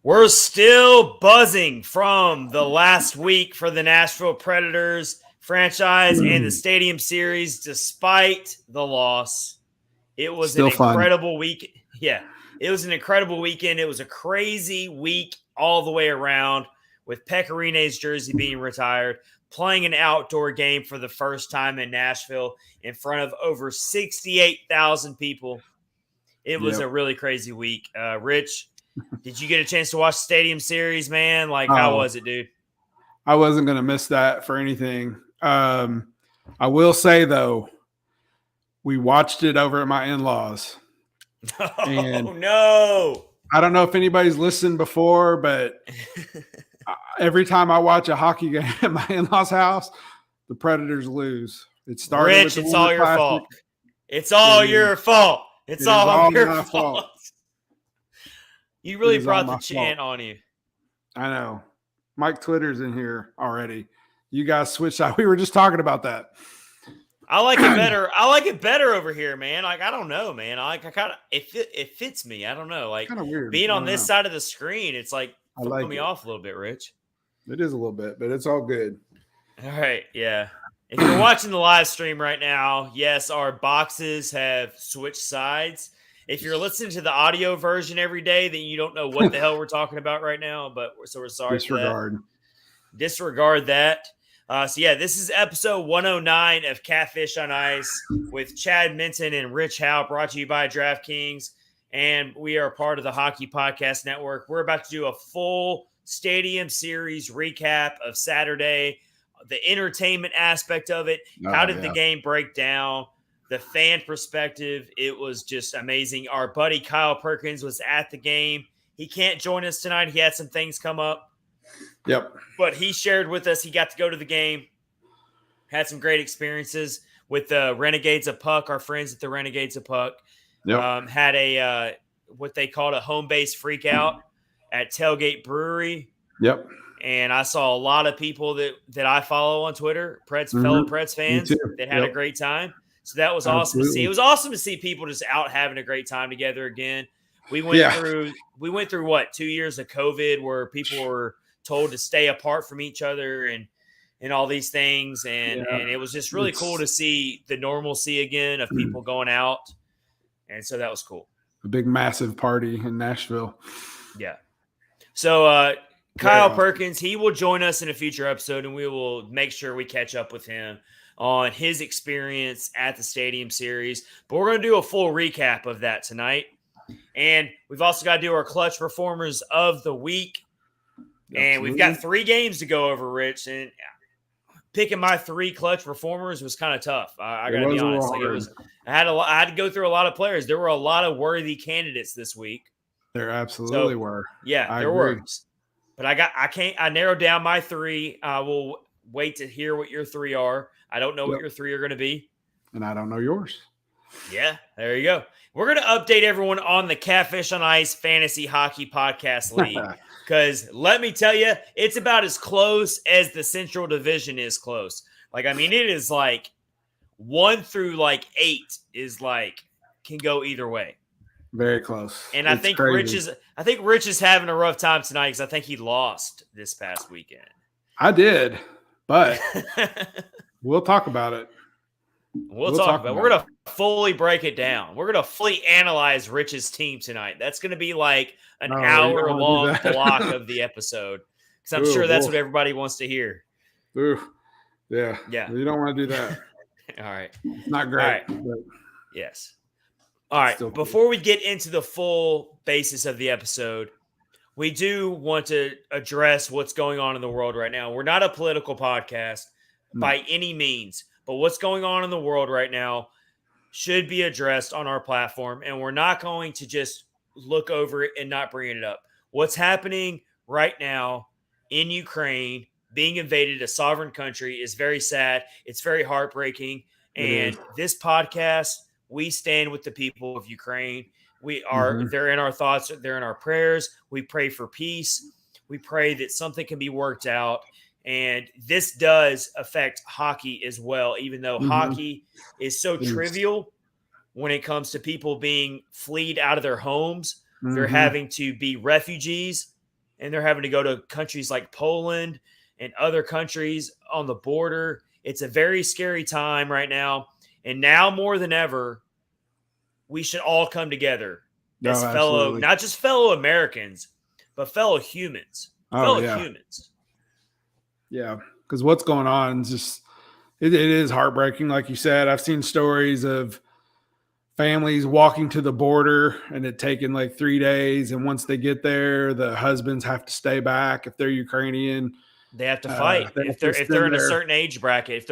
We're still buzzing from the last week for the Nashville Predators franchise and the Stadium Series, despite the loss. It was Still an fun. incredible week. Yeah, it was an incredible weekend. It was a crazy week all the way around, with Pekarine's jersey being retired, playing an outdoor game for the first time in Nashville in front of over 68,000 people. It was a really crazy week. Rich, did you get a chance to watch the Stadium Series, man? How was it, dude? I wasn't going to miss that for anything. I will say, though, we watched it over at my in-laws. Oh, no. I don't know if anybody's listened before, but every time I watch a hockey game at my in-laws' house, the Predators lose. It started Rich, with the it's all your Classic. fault. It's all your fault. It's all your fault. You really brought the chant on you. I know. Mike Twitter's in here already. You guys switched out. We were just talking about that. I like it better. I like it better over here, man. I don't know, man. I kind of it fits me. I don't know. Kind of weird. Being on this side of the screen, it's throwing me off a little bit, Rich. It is a little bit, but it's all good. All right, yeah. If you're watching the live stream right now, yes, our boxes have switched sides. If you're listening to the audio version every day, then you don't know what the hell we're talking about right now. But so we're sorry. Disregard that. This is episode 109 of Catfish on Ice with Chad Minton and Rich Howe, brought to you by DraftKings. And we are part of the Hockey Podcast Network. We're about to do a full Stadium Series recap of Saturday, the entertainment aspect of it. How did the game break down? The fan perspective, it was just amazing. Our buddy Kyle Perkins was at the game. He can't join us tonight. He had some things come up. Yep. But he shared with us. He got to go to the game. Had some great experiences with the Renegades of Puck, our friends at the Renegades of Puck. Yep. Had a what they called a home base freak out at Tailgate Brewery. Yep. And I saw a lot of people that I follow on Twitter, fellow Preds fans, that had a great time. So that was awesome to see. It was awesome to see people just out having a great time together again. We went through what, 2 years of COVID where people were told to stay apart from each other and all these things. And it was just really cool to see the normalcy again of people going out. And so that was cool. A big, massive party in Nashville. Yeah. So Kyle Perkins, he will join us in a future episode, and we will make sure we catch up with him on his experience at the Stadium Series. But we're going to do a full recap of that tonight. And we've also got to do our clutch performers of the week. And we've got 3 games to go over, Rich. And picking my 3 clutch performers was kind of tough. I got to be honest. I had to go through a lot of players. There were a lot of worthy candidates this week. There absolutely were. Yeah, there were. But I narrowed down my 3. I will wait to hear what your 3 are. I don't know what your 3 are going to be. And I don't know yours. Yeah, there you go. We're going to update everyone on the Catfish on Ice Fantasy Hockey Podcast League. Because let me tell you, it's about as close as the Central Division is close. It is 1 through 8 is can go either way. Very close. And I think Rich is having a rough time tonight because I think he lost this past weekend. I did, but we'll talk about it. We'll talk about it. We're going to fully break it down. We're going to fully analyze Rich's team tonight. That's going to be an hour-long block of the episode because I'm sure that's what everybody wants to hear. Ooh. Yeah. You don't want to do that. All right. It's not great. Right. Yes. All right. Before we get into the full basis of the episode, we do want to address what's going on in the world right now. We're not a political podcast by any means, but what's going on in the world right now should be addressed on our platform, and we're not going to just look over it and not bring it up. What's happening right now in Ukraine, being invaded, a sovereign country, is very sad. It's very heartbreaking. And this podcast, we stand with the people of Ukraine. We are, they're in our thoughts. They're in our prayers. We pray for peace. We pray that something can be worked out. And this does affect hockey as well, even though hockey is so trivial when it comes to people being fleed out of their homes. They're having to be refugees. and they're having to go to countries like Poland and other countries on the border. It's a very scary time right now. And now more than ever, we should all come together as fellow, not just fellow Americans, but fellow humans. Fellow humans. Yeah, because what's going on is just it is heartbreaking. Like you said, I've seen stories of families walking to the border and it taking like 3 days. And once they get there, the husbands have to stay back. If they're Ukrainian, they have to fight. If they're in a certain age bracket,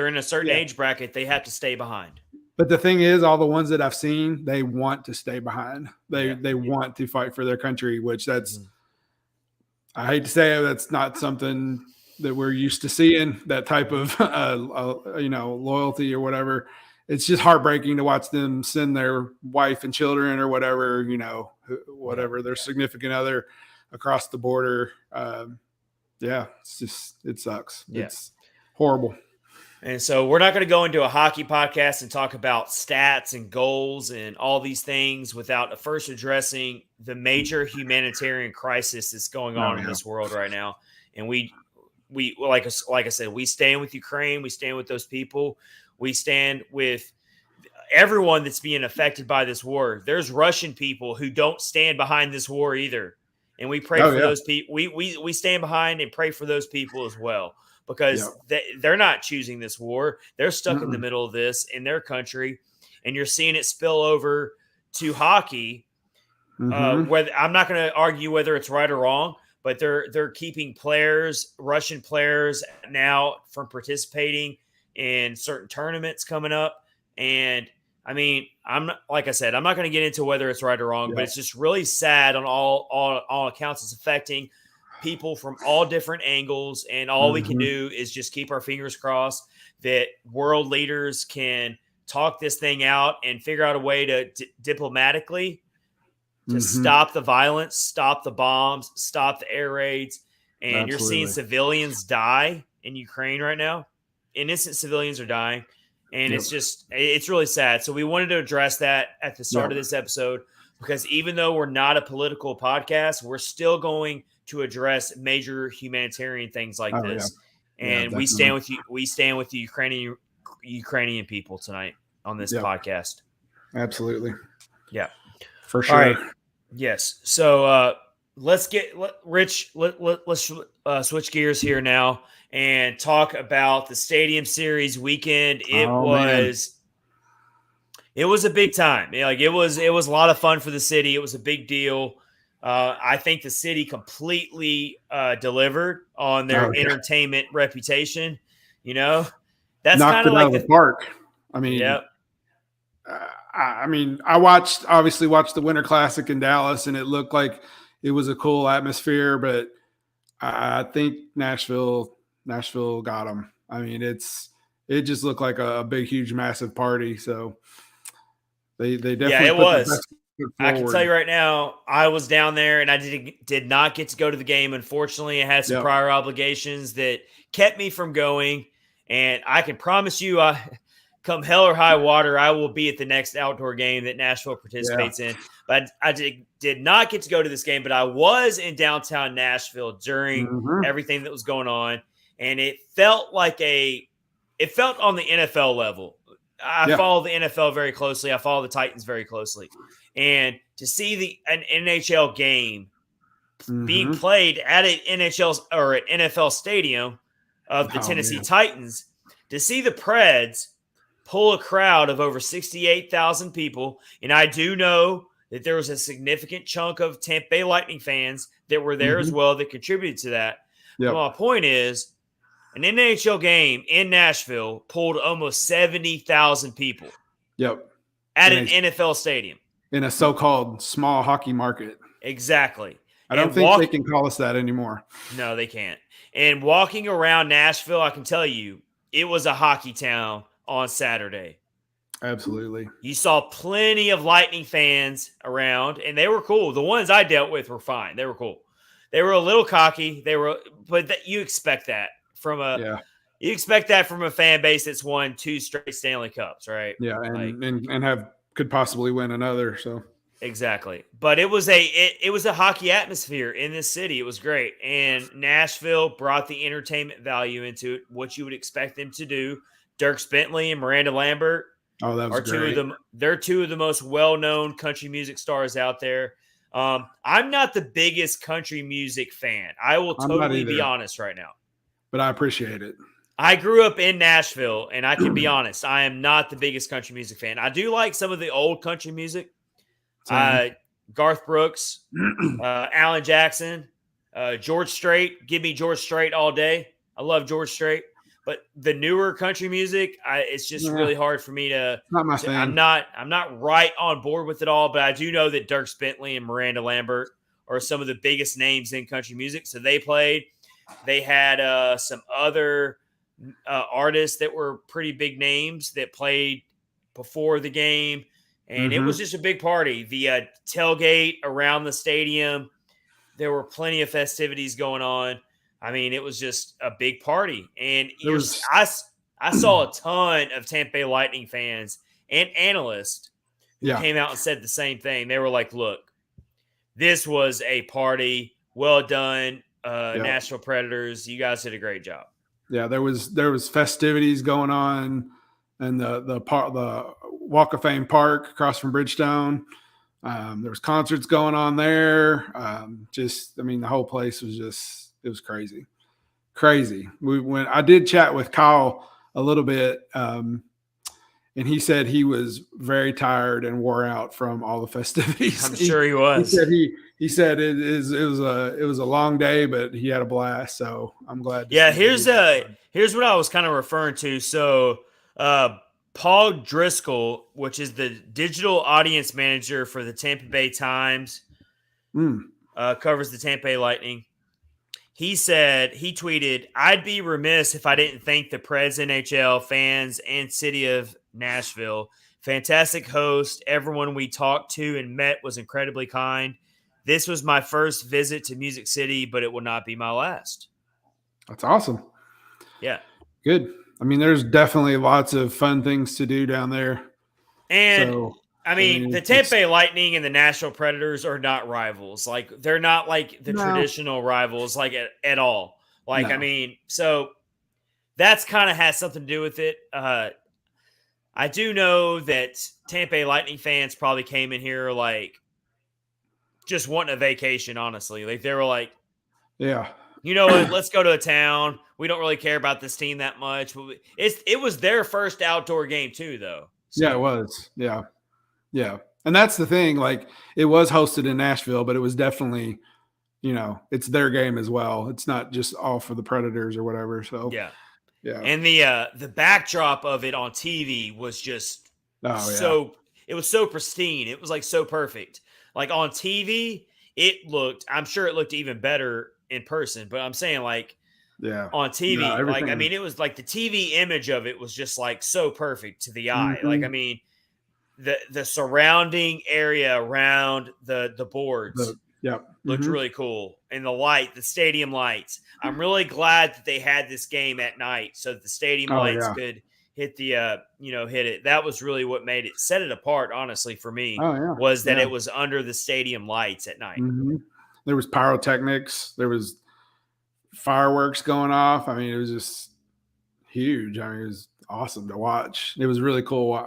they have to stay behind. But the thing is, all the ones that I've seen, they want to stay behind. They want to fight for their country, which I hate to say it, that's not something that we're used to seeing, that type of loyalty or whatever. It's just heartbreaking to watch them send their wife and children or whatever, their significant other across the border. It sucks. Yeah. It's horrible. And so we're not going to go into a hockey podcast and talk about stats and goals and all these things without first addressing the major humanitarian crisis that's going on in this world right now. And we like I said, we stand with Ukraine. We stand with those people. We stand with everyone that's being affected by this war. There's Russian people who don't stand behind this war either. And we pray for those people. We stand behind and pray for those people as well, because they're not choosing this war. They're stuck in the middle of this in their country. And you're seeing it spill over to hockey. Whether I'm not going to argue whether it's right or wrong, but they're keeping Russian players now from participating in certain tournaments coming up. And I mean, I'm not going to get into whether it's right or wrong, but it's just really sad on all accounts. It's affecting people from all different angles. And all we can do is just keep our fingers crossed that world leaders can talk this thing out and figure out a way to diplomatically to stop the violence, stop the bombs, stop the air raids. And you're seeing civilians die in Ukraine right now. Innocent civilians are dying. And it's really sad. So we wanted to address that at the start of this episode, because even though we're not a political podcast, we're still going to address major humanitarian things like this. Yeah. And we stand with you. We stand with the Ukrainian people tonight on this podcast. Absolutely. Yeah, for sure. All right. Yes. So let's switch gears here now and talk about the Stadium Series weekend. It was a big time. It was a lot of fun for the city. It was a big deal. I think the city completely delivered on their entertainment reputation. That's kind of like the park. I mean, I obviously watched the Winter Classic in Dallas, and it looked like it was a cool atmosphere, but I think Nashville got them. I mean, it just looked like a big, huge, massive party. So they definitely it was. I can tell you right now, I was down there and I did not get to go to the game. Unfortunately, I had some prior obligations that kept me from going. And I can promise you, come hell or high water, I will be at the next outdoor game that Nashville participates in. But I did not get to go to this game, but I was in downtown Nashville during everything that was going on. And it felt on the NFL level. I follow the NFL very closely. I follow the Titans very closely. And to see an NHL game being played at an NFL stadium of the Tennessee Titans, to see the Preds pull a crowd of over 68,000 people. And I do know that there was a significant chunk of Tampa Bay Lightning fans that were there as well that contributed to that. But my point is, an NHL game in Nashville pulled almost 70,000 people. At an NFL stadium. In a so-called small hockey market. Exactly. I don't think they can call us that anymore. No, they can't. And walking around Nashville, I can tell you, it was a hockey town on Saturday. Absolutely. You saw plenty of Lightning fans around, and they were cool. The ones I dealt with were fine. They were cool. They were a little cocky. But you expect that from a fan base that's won 2 straight Stanley Cups, right? Yeah, and could possibly win another. So Exactly. But it was a hockey atmosphere in this city. It was great. And Nashville brought the entertainment value into it, what you would expect them to do. Dierks Bentley and Miranda Lambert Oh, that was are great. They're two of the most well-known country music stars out there. I'm not the biggest country music fan. I will totally be honest right now. But I appreciate it. I grew up in Nashville, and I can be honest. I am not the biggest country music fan. I do like some of the old country music. Garth Brooks, Alan Jackson, George Strait. Give me George Strait all day. I love George Strait. But the newer country music, it's just really hard for me to. Not my thing. I'm not right on board with it all. But I do know that Dierks Bentley and Miranda Lambert are some of the biggest names in country music. So they played. They had some other artists that were pretty big names that played before the game. And it was just a big party. The tailgate around the stadium, there were plenty of festivities going on. I mean, it was just a big party. And I saw a ton of Tampa Bay Lightning fans and analysts who came out and said the same thing. They were like, look, this was a party. Well done, Nashville Predators. You guys did a great job. Yeah, there was festivities going on, and the Walk of Fame Park across from Bridgestone. There was concerts going on there. The whole place was it was crazy. When I did chat with Kyle a little bit, and he said he was very tired and wore out from all the festivities. I'm sure he was. He said it was a long day, but he had a blast. So I'm glad. Here's what I was kind of referring to. So Paul Driscoll, which is the digital audience manager for the Tampa Bay Times, covers the Tampa Bay Lightning. He tweeted, "I'd be remiss if I didn't thank the Preds NHL fans and city of Nashville. Fantastic host. Everyone we talked to and met was incredibly kind. This was my first visit to Music City, but it will not be my last." That's awesome. Yeah. Good. I mean, there's definitely lots of fun things to do down there. And the Tampa Bay Lightning and the Nashville Predators are not rivals. Like, they're not like the traditional rivals, like at all. Like, no. So that's kind of has something to do with it. I do know that Tampa Bay Lightning fans probably came in here like just wanting a vacation, honestly. Like, they were like, yeah, you know what? Let's go to a town. We don't really care about this team that much. It was their first outdoor game too, though. So. Yeah, it was. Yeah. Yeah. And that's the thing. Like, it was hosted in Nashville, but it was definitely, it's their game as well. It's not just all for the Predators or whatever. So, yeah. And the backdrop of it on TV was just it was so pristine. It was like so perfect. Like on TV, I'm sure it looked even better in person, but I'm saying like, on TV, it was like the TV image of it was just like so perfect to the eye. Like, the surrounding area around the boards looked really cool. And the stadium lights. I'm really glad that they had this game at night so that the stadium lights could hit hit it. That was really what made it set it apart, honestly, for me, was that it was under the stadium lights at night. There was pyrotechnics. There was fireworks going off. It was just huge. It was awesome to watch. It was really cool.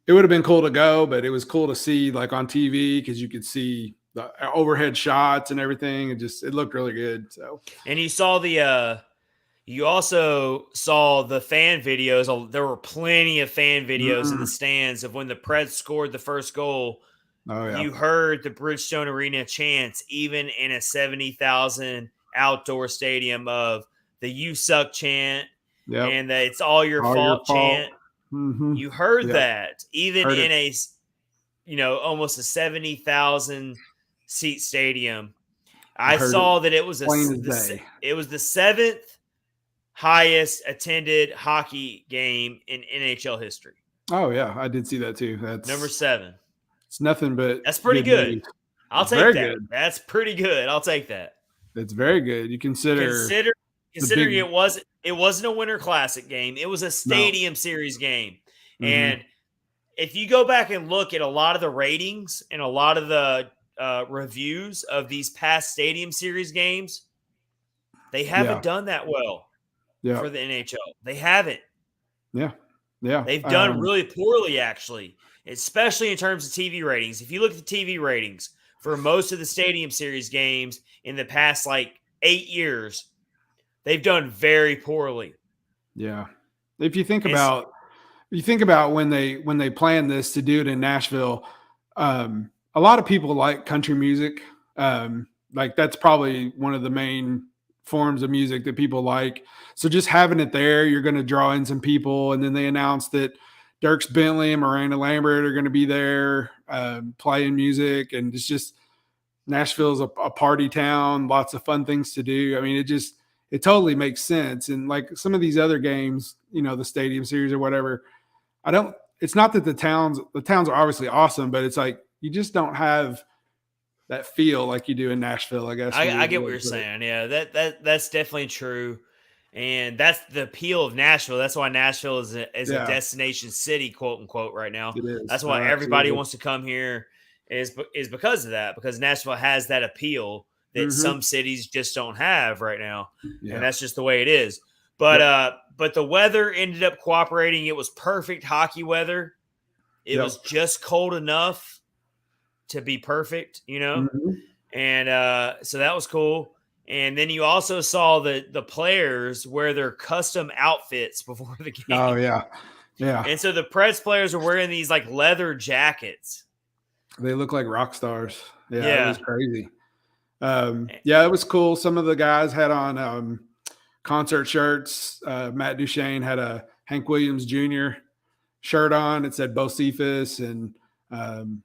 It would have been cool to go, but it was cool to see like on TV because you could see the overhead shots and everything. It looked really good. So, and you also saw the fan videos. There were plenty of fan videos in the stands of when the Preds scored the first goal. Oh yeah, you heard the Bridgestone Arena chants even in a 70,000 outdoor stadium of the "You Suck" chant and the "It's all your fault" chant. You heard that even in a almost a 70,000 seat stadium. I saw that it was the seventh highest attended hockey game in NHL history. Oh yeah, I did see that too. That's number 7. It's nothing but that's pretty good. I'll take that. Good. That's pretty good. I'll take that. It's very good. You considering it wasn't a Winter Classic game. It was a Stadium Series game. And if you go back and look at a lot of the ratings and a lot of the reviews of these past Stadium Series games, they haven't done that well for the NHL. They haven't. Yeah. They've done really poorly, actually, especially in terms of TV ratings. If you look at the TV ratings for most of the Stadium Series games in the past, 8 years, they've done very poorly. Yeah. If you think about when they planned this to do it in Nashville, a lot of people like country music. That's probably one of the main forms of music that people like. So just having it there, you're going to draw in some people. And then they announced that Dierks Bentley and Miranda Lambert are going to be there playing music. And it's just Nashville's a party town, lots of fun things to do. I mean, it totally makes sense. And like some of these other games, the Stadium Series or whatever, it's not that the towns are obviously awesome, but it's like you just don't have that feel like you do in Nashville, I guess. I get what you're saying. Yeah, that's definitely true. And that's the appeal of Nashville. That's why Nashville is a destination city, quote unquote, right now. It is. That's why everybody wants to come here is because of that, because Nashville has that appeal that some cities just don't have right now. Yeah. And that's just the way it is. But but the weather ended up cooperating. It was perfect hockey weather. It was just cold enough to be perfect, and so that was cool. And then you also saw the players wear their custom outfits before the game. Oh yeah. And so the Preds players are wearing these leather jackets. They look like rock stars. Yeah. It was crazy. It was cool. Some of the guys had on concert shirts. Matt Duchene had a Hank Williams Jr. shirt on. It said Bo Cephas, and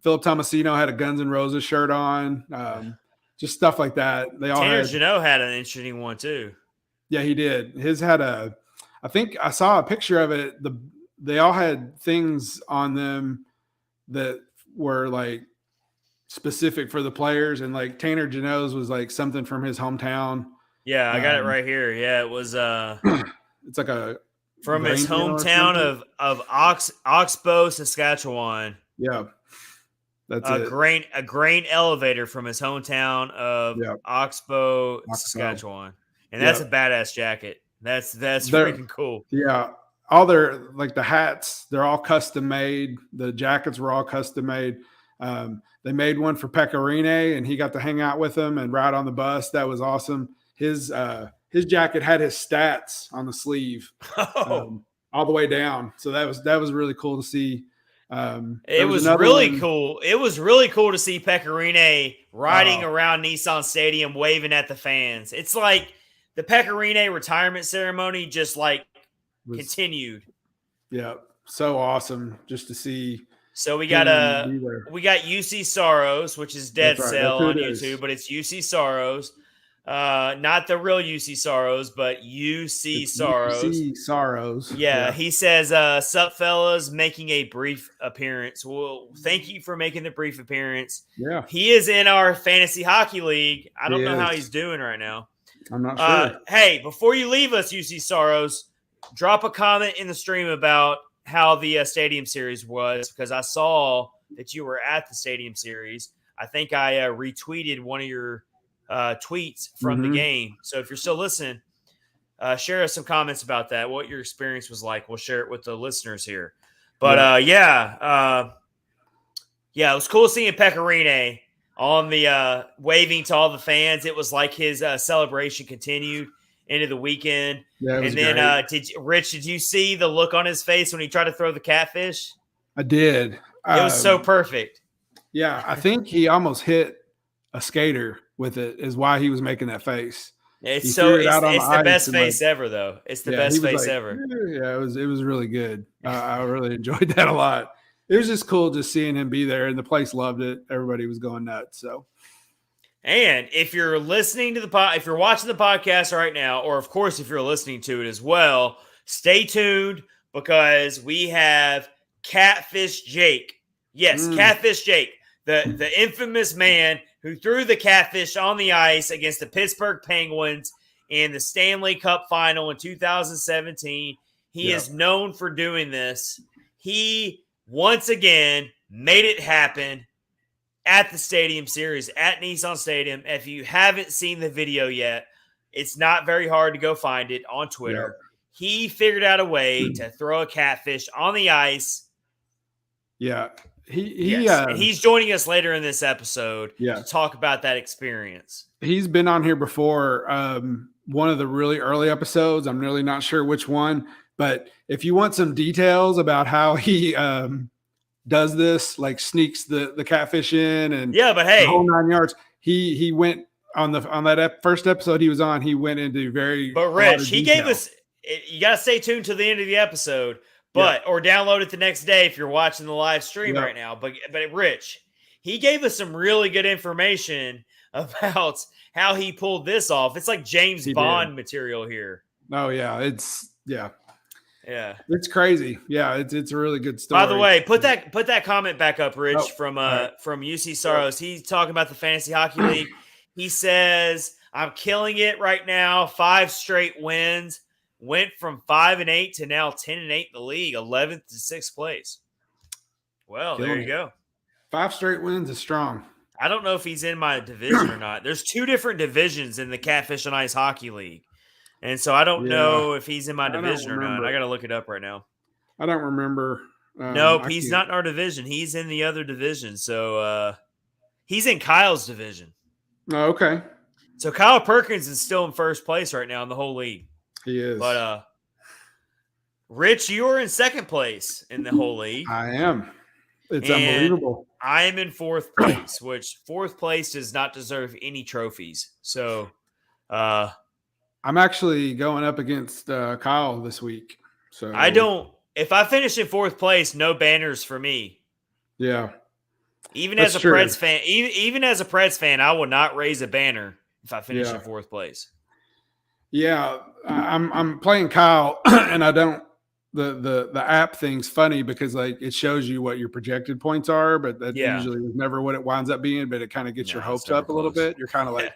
Philip Tomasino had a Guns N' Roses shirt on. Just stuff like that. Tanner Jeannot had an interesting one too. Yeah, he did. His had I think I saw a picture of it. They all had things on them that were specific for the players, and Tanner Jeannot's was something from his hometown. Yeah, I got it right here. Yeah, it was it's from his hometown of Oxbow, Saskatchewan. Yeah. That's a grain elevator from his hometown of Oxbow, Saskatchewan. And that's a badass jacket. That's freaking cool. Yeah. All their the hats, they're all custom made. The jackets were all custom made. They made one for Pekka Rinne, and he got to hang out with them and ride on the bus. That was awesome. His jacket had his stats on the sleeve all the way down. So that was really cool to see. It was really cool. It was really cool to see Pekka Rinne riding around Nissan Stadium waving at the fans. It's like the Pekka Rinne retirement ceremony just continued. Yeah, so awesome just to see. So we got UC Soros, which is Dead Cell on YouTube, but it's UC Soros. Not the real UC Soros, but UC Soros. UC Soros. Yeah, he says, sup fellas, making a brief appearance. Well, thank you for making the brief appearance. Yeah. He is in our fantasy hockey league. I don't know how he's doing right now. I'm not sure. Hey, before you leave us, UC Soros, drop a comment in the stream about how the Stadium Series was, because I saw that you were at the Stadium Series. I think I retweeted one of your tweets from the game. So if you're still listening, share us some comments about that, what your experience was like. We'll share it with the listeners here. But it was cool seeing Pekka Rinne on the waving to all the fans. It was like his celebration continued into the weekend. Yeah, and then did you see the look on his face when he tried to throw the catfish? I did. It was so perfect. Yeah, I think he almost hit a skater with it, is why he was making that face. It's the best face ever, though. It's the best face ever. Yeah, it was really good. I really enjoyed that a lot. It was just cool just seeing him be there, and the place loved it. Everybody was going nuts. So, and if you're listening to if you're watching the podcast right now, or of course if you're listening to it as well, stay tuned, because we have Catfish Jake. Yes, Catfish Jake, the infamous man who threw the catfish on the ice against the Pittsburgh Penguins in the Stanley Cup Final in 2017. He is known for doing this. He once again made it happen at the Stadium Series at Nissan Stadium. If you haven't seen the video yet, it's not very hard to go find it on Twitter. Yeah. He figured out a way to throw a catfish on the ice. Yeah. And he's joining us later in this episode to talk about that experience. He's been on here before. One of the really early episodes. I'm really not sure which one, but if you want some details about how he does this, like sneaks the catfish in and but hey, the whole 9 yards, he went on that first episode he was on. He went into But Rich, he gave us. You got to stay tuned to the end of the episode, or download it the next day if you're watching the live stream right now. But Rich, he gave us some really good information about how he pulled this off. It's like James Bond material here. Oh yeah, it's it's crazy. Yeah, it's a really good story. By the way, put that comment back up, Rich, from UC Saros. He's talking about the Fantasy Hockey League. He says, "I'm killing it right now. 5 straight wins. Went from 5-8 to now 10-8 in the league, 11th to 6th place." Well, there you go. 5 straight wins is strong. I don't know if he's in my division or not. There's 2 different divisions in the Catfish on Ice Hockey League. And so I don't know if he's in my division or not. I got to look it up right now. I don't remember. Nope, he's not in our division. He's in the other division. So he's in Kyle's division. Oh, okay. So Kyle Perkins is still in first place right now in the whole league. He is. But Rich, you're in second place in the whole league. I am. It's unbelievable. I am in 4th place, which 4th place does not deserve any trophies. So I'm actually going up against Kyle this week. So I don't. If I finish in 4th place, no banners for me. Yeah. Even as a Preds fan, even as a Preds fan, I will not raise a banner if I finish in 4th place. Yeah, I'm playing Kyle, and I don't. The app thing's funny because like it shows you what your projected points are, but that usually is never what it winds up being. But it kind of gets your hopes up a little bit. You're kind of like,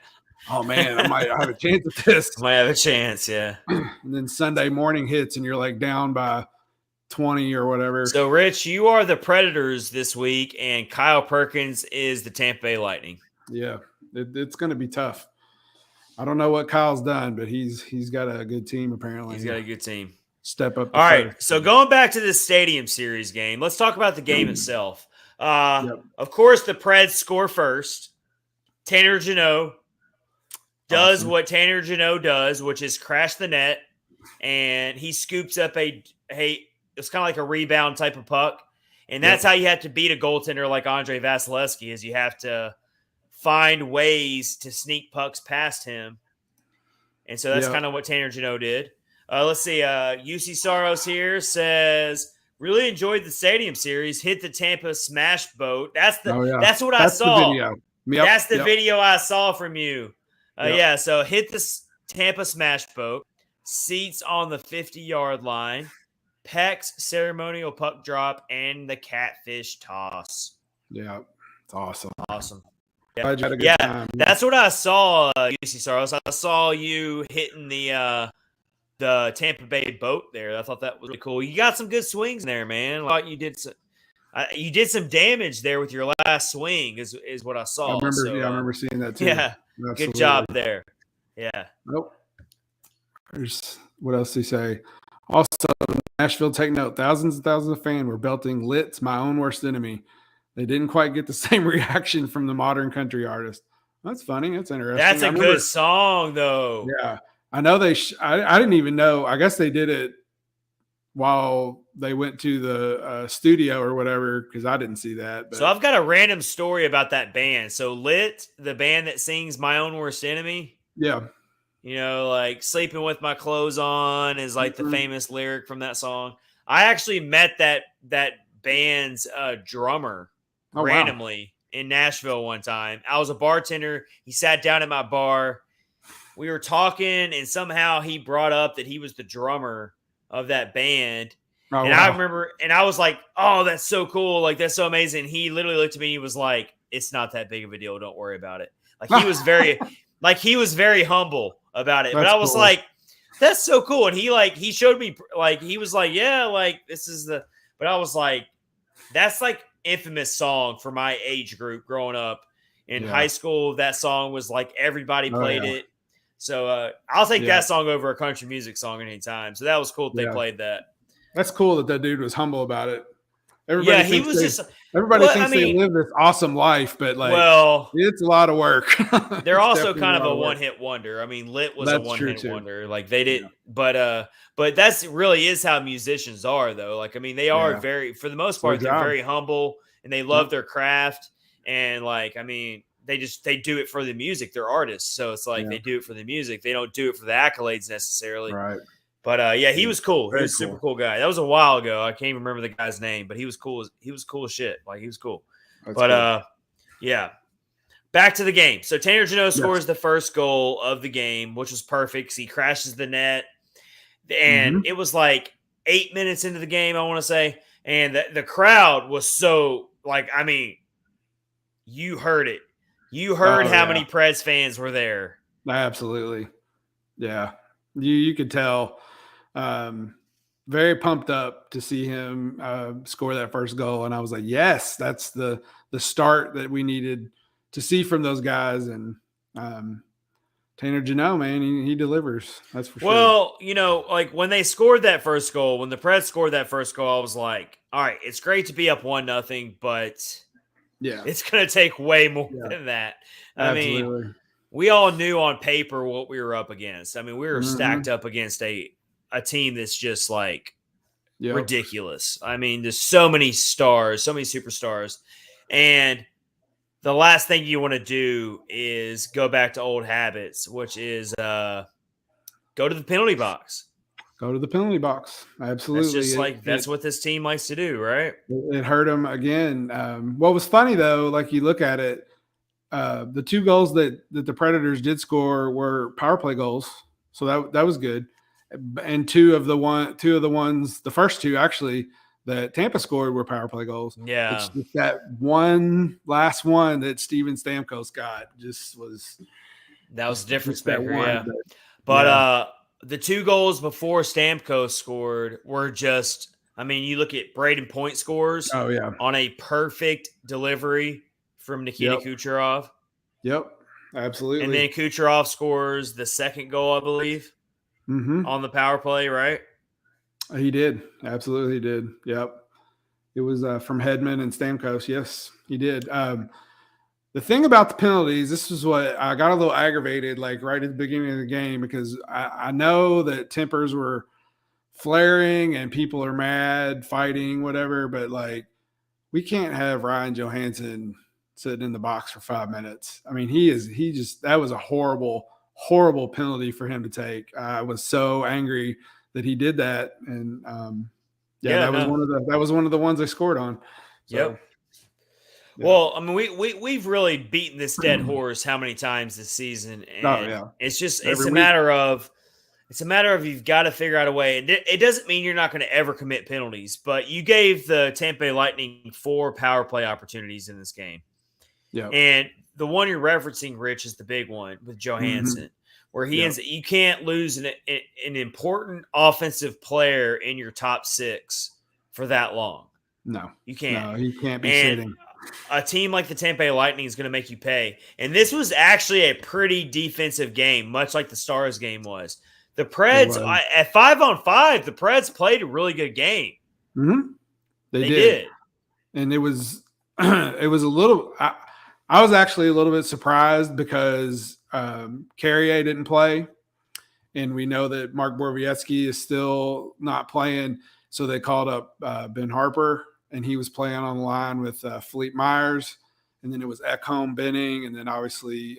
oh man, I might have a chance at this. I might have a chance, yeah. And then Sunday morning hits, and you're like down by 20 or whatever. So, Rich, you are the Predators this week, and Kyle Perkins is the Tampa Bay Lightning. Yeah, it's going to be tough. I don't know what Kyle's done, but he's got a good team apparently. He's got a good team. Step up. All right, so going back to this Stadium Series game, let's talk about the game itself. Of course, the Preds score first. Tanner Jeannot does what Tanner Jeannot does, which is crash the net, and he scoops up it's kind of like a rebound type of puck, and that's how you have to beat a goaltender like Andre Vasilevsky, is you have to find ways to sneak pucks past him, and so that's kind of what Tanner Jeannot did. Let's see. UC Saros here says, really enjoyed the Stadium Series. Hit the Tampa smash boat. That's what I saw. The video. Yep. That's the video I saw from you. So hit the Tampa smash boat. Seats on the 50-yard line. Peck's ceremonial puck drop and the catfish toss. Yeah, it's awesome. Awesome. Glad you had a good time. That's what I saw, UC Saros. I saw you hitting the Tampa Bay boat there. I thought that was really cool. You got some good swings in there, man. I thought you did some damage there with your last swing is what I saw. I remember seeing that too. Yeah, absolutely. Good job there. Yeah. Nope. What else do you say? Also, Nashville, take note. Thousands and thousands of fans were belting Lit's My Own Worst Enemy. They didn't quite get the same reaction from the modern country artist. That's funny. That's interesting. That's a good song, though. Yeah. I know I didn't even know. I guess they did it while they went to the studio or whatever, because I didn't see that. But. So I've got a random story about that band. So Lit, the band that sings My Own Worst Enemy. Yeah. You know, like Sleeping With My Clothes On is like the famous lyric from that song. I actually met that band's drummer randomly in Nashville one time. I was a bartender. He sat down at my bar. We were talking, and somehow he brought up that he was the drummer of that band. I remember, and I was like, oh, that's so cool. Like, that's so amazing. He literally looked at me. He was like, it's not that big of a deal. Don't worry about it. Like, he was very humble about it. But I was like, that's so cool. And he showed me, like, he was like, yeah, like, this is but I was like, that's like infamous song for my age group growing up in high school. That song was like everybody played it. So I'll take that song over a country music song anytime. So that was cool that they played that. That's cool that dude was humble about it. Everybody thinks they live this awesome life, but it's a lot of work. They're also kind of a one-hit wonder. I mean, Lit was a one-hit wonder. Like they did, but that's really is how musicians are, though. Like, I mean, they are very, for the most part, they're very humble and they love their craft. And like, I mean, they do it for the music. They're artists, so it's like they do it for the music. They don't do it for the accolades necessarily. Right. But he was cool. He was a super cool guy. That was a while ago. I can't even remember the guy's name, but he was cool. He was cool as shit. Like, he was cool. That's cool. Yeah. Back to the game. So Tanner Jeannot scores the first goal of the game, which was perfect because he crashes the net. And it was like 8 minutes into the game, I want to say. And the crowd was so, like, I mean, you heard it. You heard how many Preds fans were there. Absolutely. Yeah. You could tell. Very pumped up to see him score that first goal. And I was like, yes, that's the start that we needed to see from those guys. And Tanner Jeannot, man, he delivers. That's for sure. Well, you know, like when they scored that first goal, when the Preds scored that first goal, I was like, all right, it's great to be up 1-0, but it's going to take way more than that. I mean, we all knew on paper what we were up against. I mean, we were stacked up against a team that's just like ridiculous. I mean, there's so many stars, so many superstars. And the last thing you want to do is go back to old habits, which is go to the penalty box. Go to the penalty box. Absolutely. That's just that's what this team likes to do, right? It hurt them again. What was funny, though, like you look at it, the 2 goals that the Predators did score were power play goals. So that was good. And two of the ones, the first 2 actually, that Tampa scored were power play goals. Yeah. It's just that last one that Steven Stamkos got that was a difference maker, yeah. But the 2 goals before Stamkos scored were just, I mean, you look at Braden Point scores on a perfect delivery from Nikita Kucherov. Yep, absolutely. And then Kucherov scores the second goal, I believe, on the power play, right? He did. Absolutely, he did. Yep. It was from Hedman and Stamkos. Yes, he did. The thing about the penalties, this is what I got a little aggravated, like right at the beginning of the game, because I know that tempers were flaring and people are mad, fighting, whatever, but like we can't have Ryan Johansson sitting in the box for 5 minutes. I mean, that was a horrible, horrible penalty for him to take. I was so angry that he did that. And that was one of the ones I scored on. So, yep. Yeah. Well, I mean, we've really beaten this dead horse how many times this season, and it's a matter of you've got to figure out a way. And it doesn't mean you're not going to ever commit penalties, but you gave the Tampa Bay Lightning 4 power play opportunities in this game. Yeah, and the one you're referencing, Rich, is the big one with Johansson, where he ends. You can't lose an important offensive player in your top 6 for that long. No, you can't. No, he can't be sitting. A team like the Tampa Bay Lightning is going to make you pay. And this was actually a pretty defensive game, much like the Stars game was. The Preds, at 5-on-5, the Preds played a really good game. Mm-hmm. They did. And it was a little I was actually a little bit surprised because Carrier didn't play. And we know that Mark Borowiecki is still not playing. So they called up Ben Harper. And he was playing on the line with Philippe Myers. And then it was Ekholm, Benning, and then obviously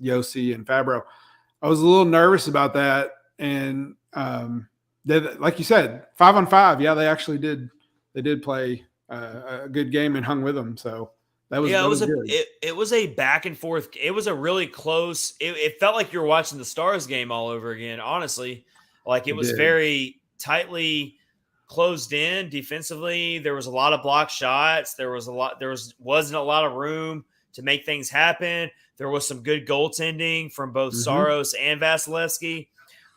Yossi and Fabro. I was a little nervous about that. And like you said, 5-on-5, they actually did. They did play a good game and hung with them. So that was it was a back and forth. It was a really close. It felt like you were watching the Stars game all over again, honestly. Like it was very tightly closed in defensively. There was a lot of blocked shots. Wasn't a lot of room to make things happen. There was some good goaltending from both Saros and Vasilevsky,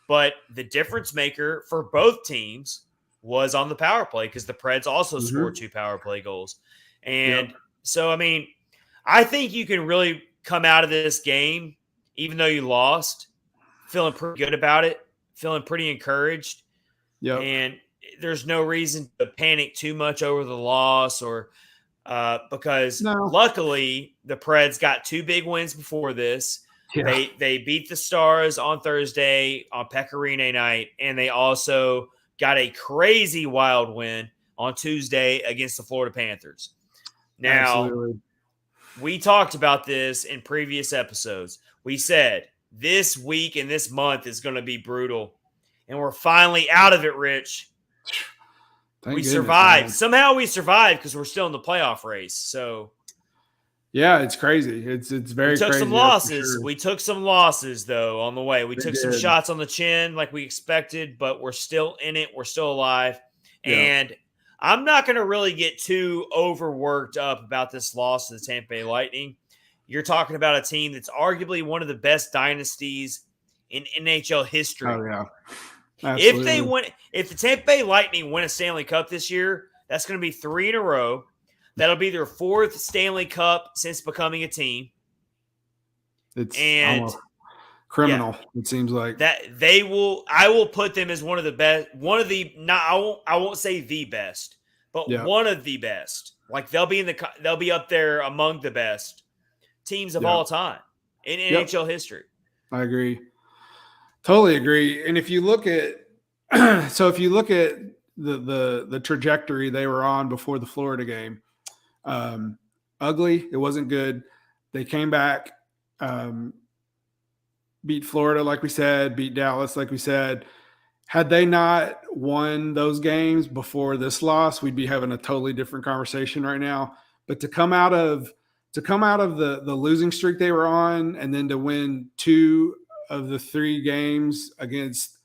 but the difference maker for both teams was on the power play because the Preds also scored 2 power play goals. And so, I mean, I think you can really come out of this game, even though you lost, feeling pretty good about it, feeling pretty encouraged. Yep. And there's no reason to panic too much over the loss or because luckily the Preds got 2 big wins before this. Yeah. They beat the Stars on Thursday on Pecorine night, and they also got a crazy wild win on Tuesday against the Florida Panthers. Now, we talked about this in previous episodes. We said this week and this month is going to be brutal, and we're finally out of it, Rich. We survived. Somehow we survived because we're still in the playoff race. So, yeah, it's crazy. It's very we took crazy. Some losses. Sure. We took some losses, though, on the way. We took some shots on the chin like we expected, but we're still in it. We're still alive. Yeah. And I'm not going to really get too overworked up about this loss to the Tampa Bay Lightning. You're talking about a team that's arguably one of the best dynasties in NHL history. Oh, yeah. Absolutely. If the Tampa Bay Lightning win a Stanley Cup this year, that's going to be 3 in a row. That'll be their 4th Stanley Cup since becoming a team. It's almost criminal. It seems like that I will put them as one of the best. I won't say the best, but one of the best. Like they'll be up there among the best teams of all time in NHL history. I agree. Totally agree. And if you look at the trajectory they were on before the Florida game, ugly. It wasn't good. They came back, beat Florida, like we said, beat Dallas, like we said. Had they not won those games before this loss, we'd be having a totally different conversation right now. But to come out of the losing streak they were on, and then to win 2 of the 3 games against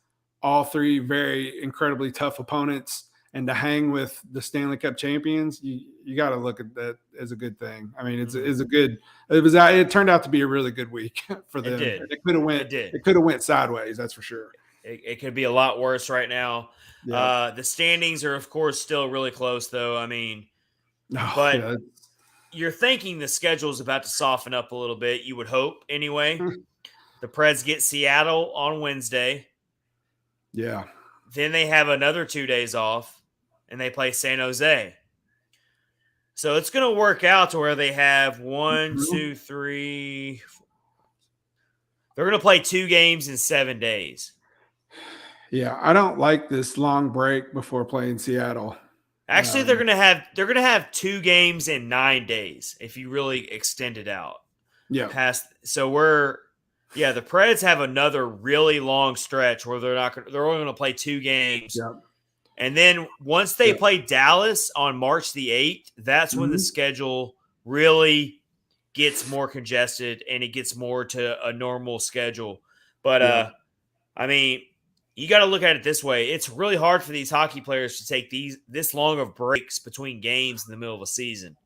all 3 very incredibly tough opponents, and to hang with the Stanley Cup champions, you got to look at that as a good thing. I mean, it turned out to be a really good week for them. It could have went sideways, that's for sure. It could be a lot worse right now. Yeah. The standings are, of course, still really close, though. I mean, you're thinking the schedule is about to soften up a little bit. You would hope, anyway. The Preds get Seattle on Wednesday. Yeah. Then they have another 2 days off, and they play San Jose. So it's going to work out to where they have 1, 2, 3. They're going to play 2 games in 7 days. Yeah, I don't like this long break before playing Seattle. Actually, they're going to have 2 games in 9 days if you really extend it out. Yeah. The Preds have another really long stretch where they're only going to play 2 games. Yeah. And then once they play Dallas on March the 8th, that's when the schedule really gets more congested and it gets more to a normal schedule. But, I mean, you got to look at it this way. It's really hard for these hockey players to take this long of breaks between games in the middle of a season.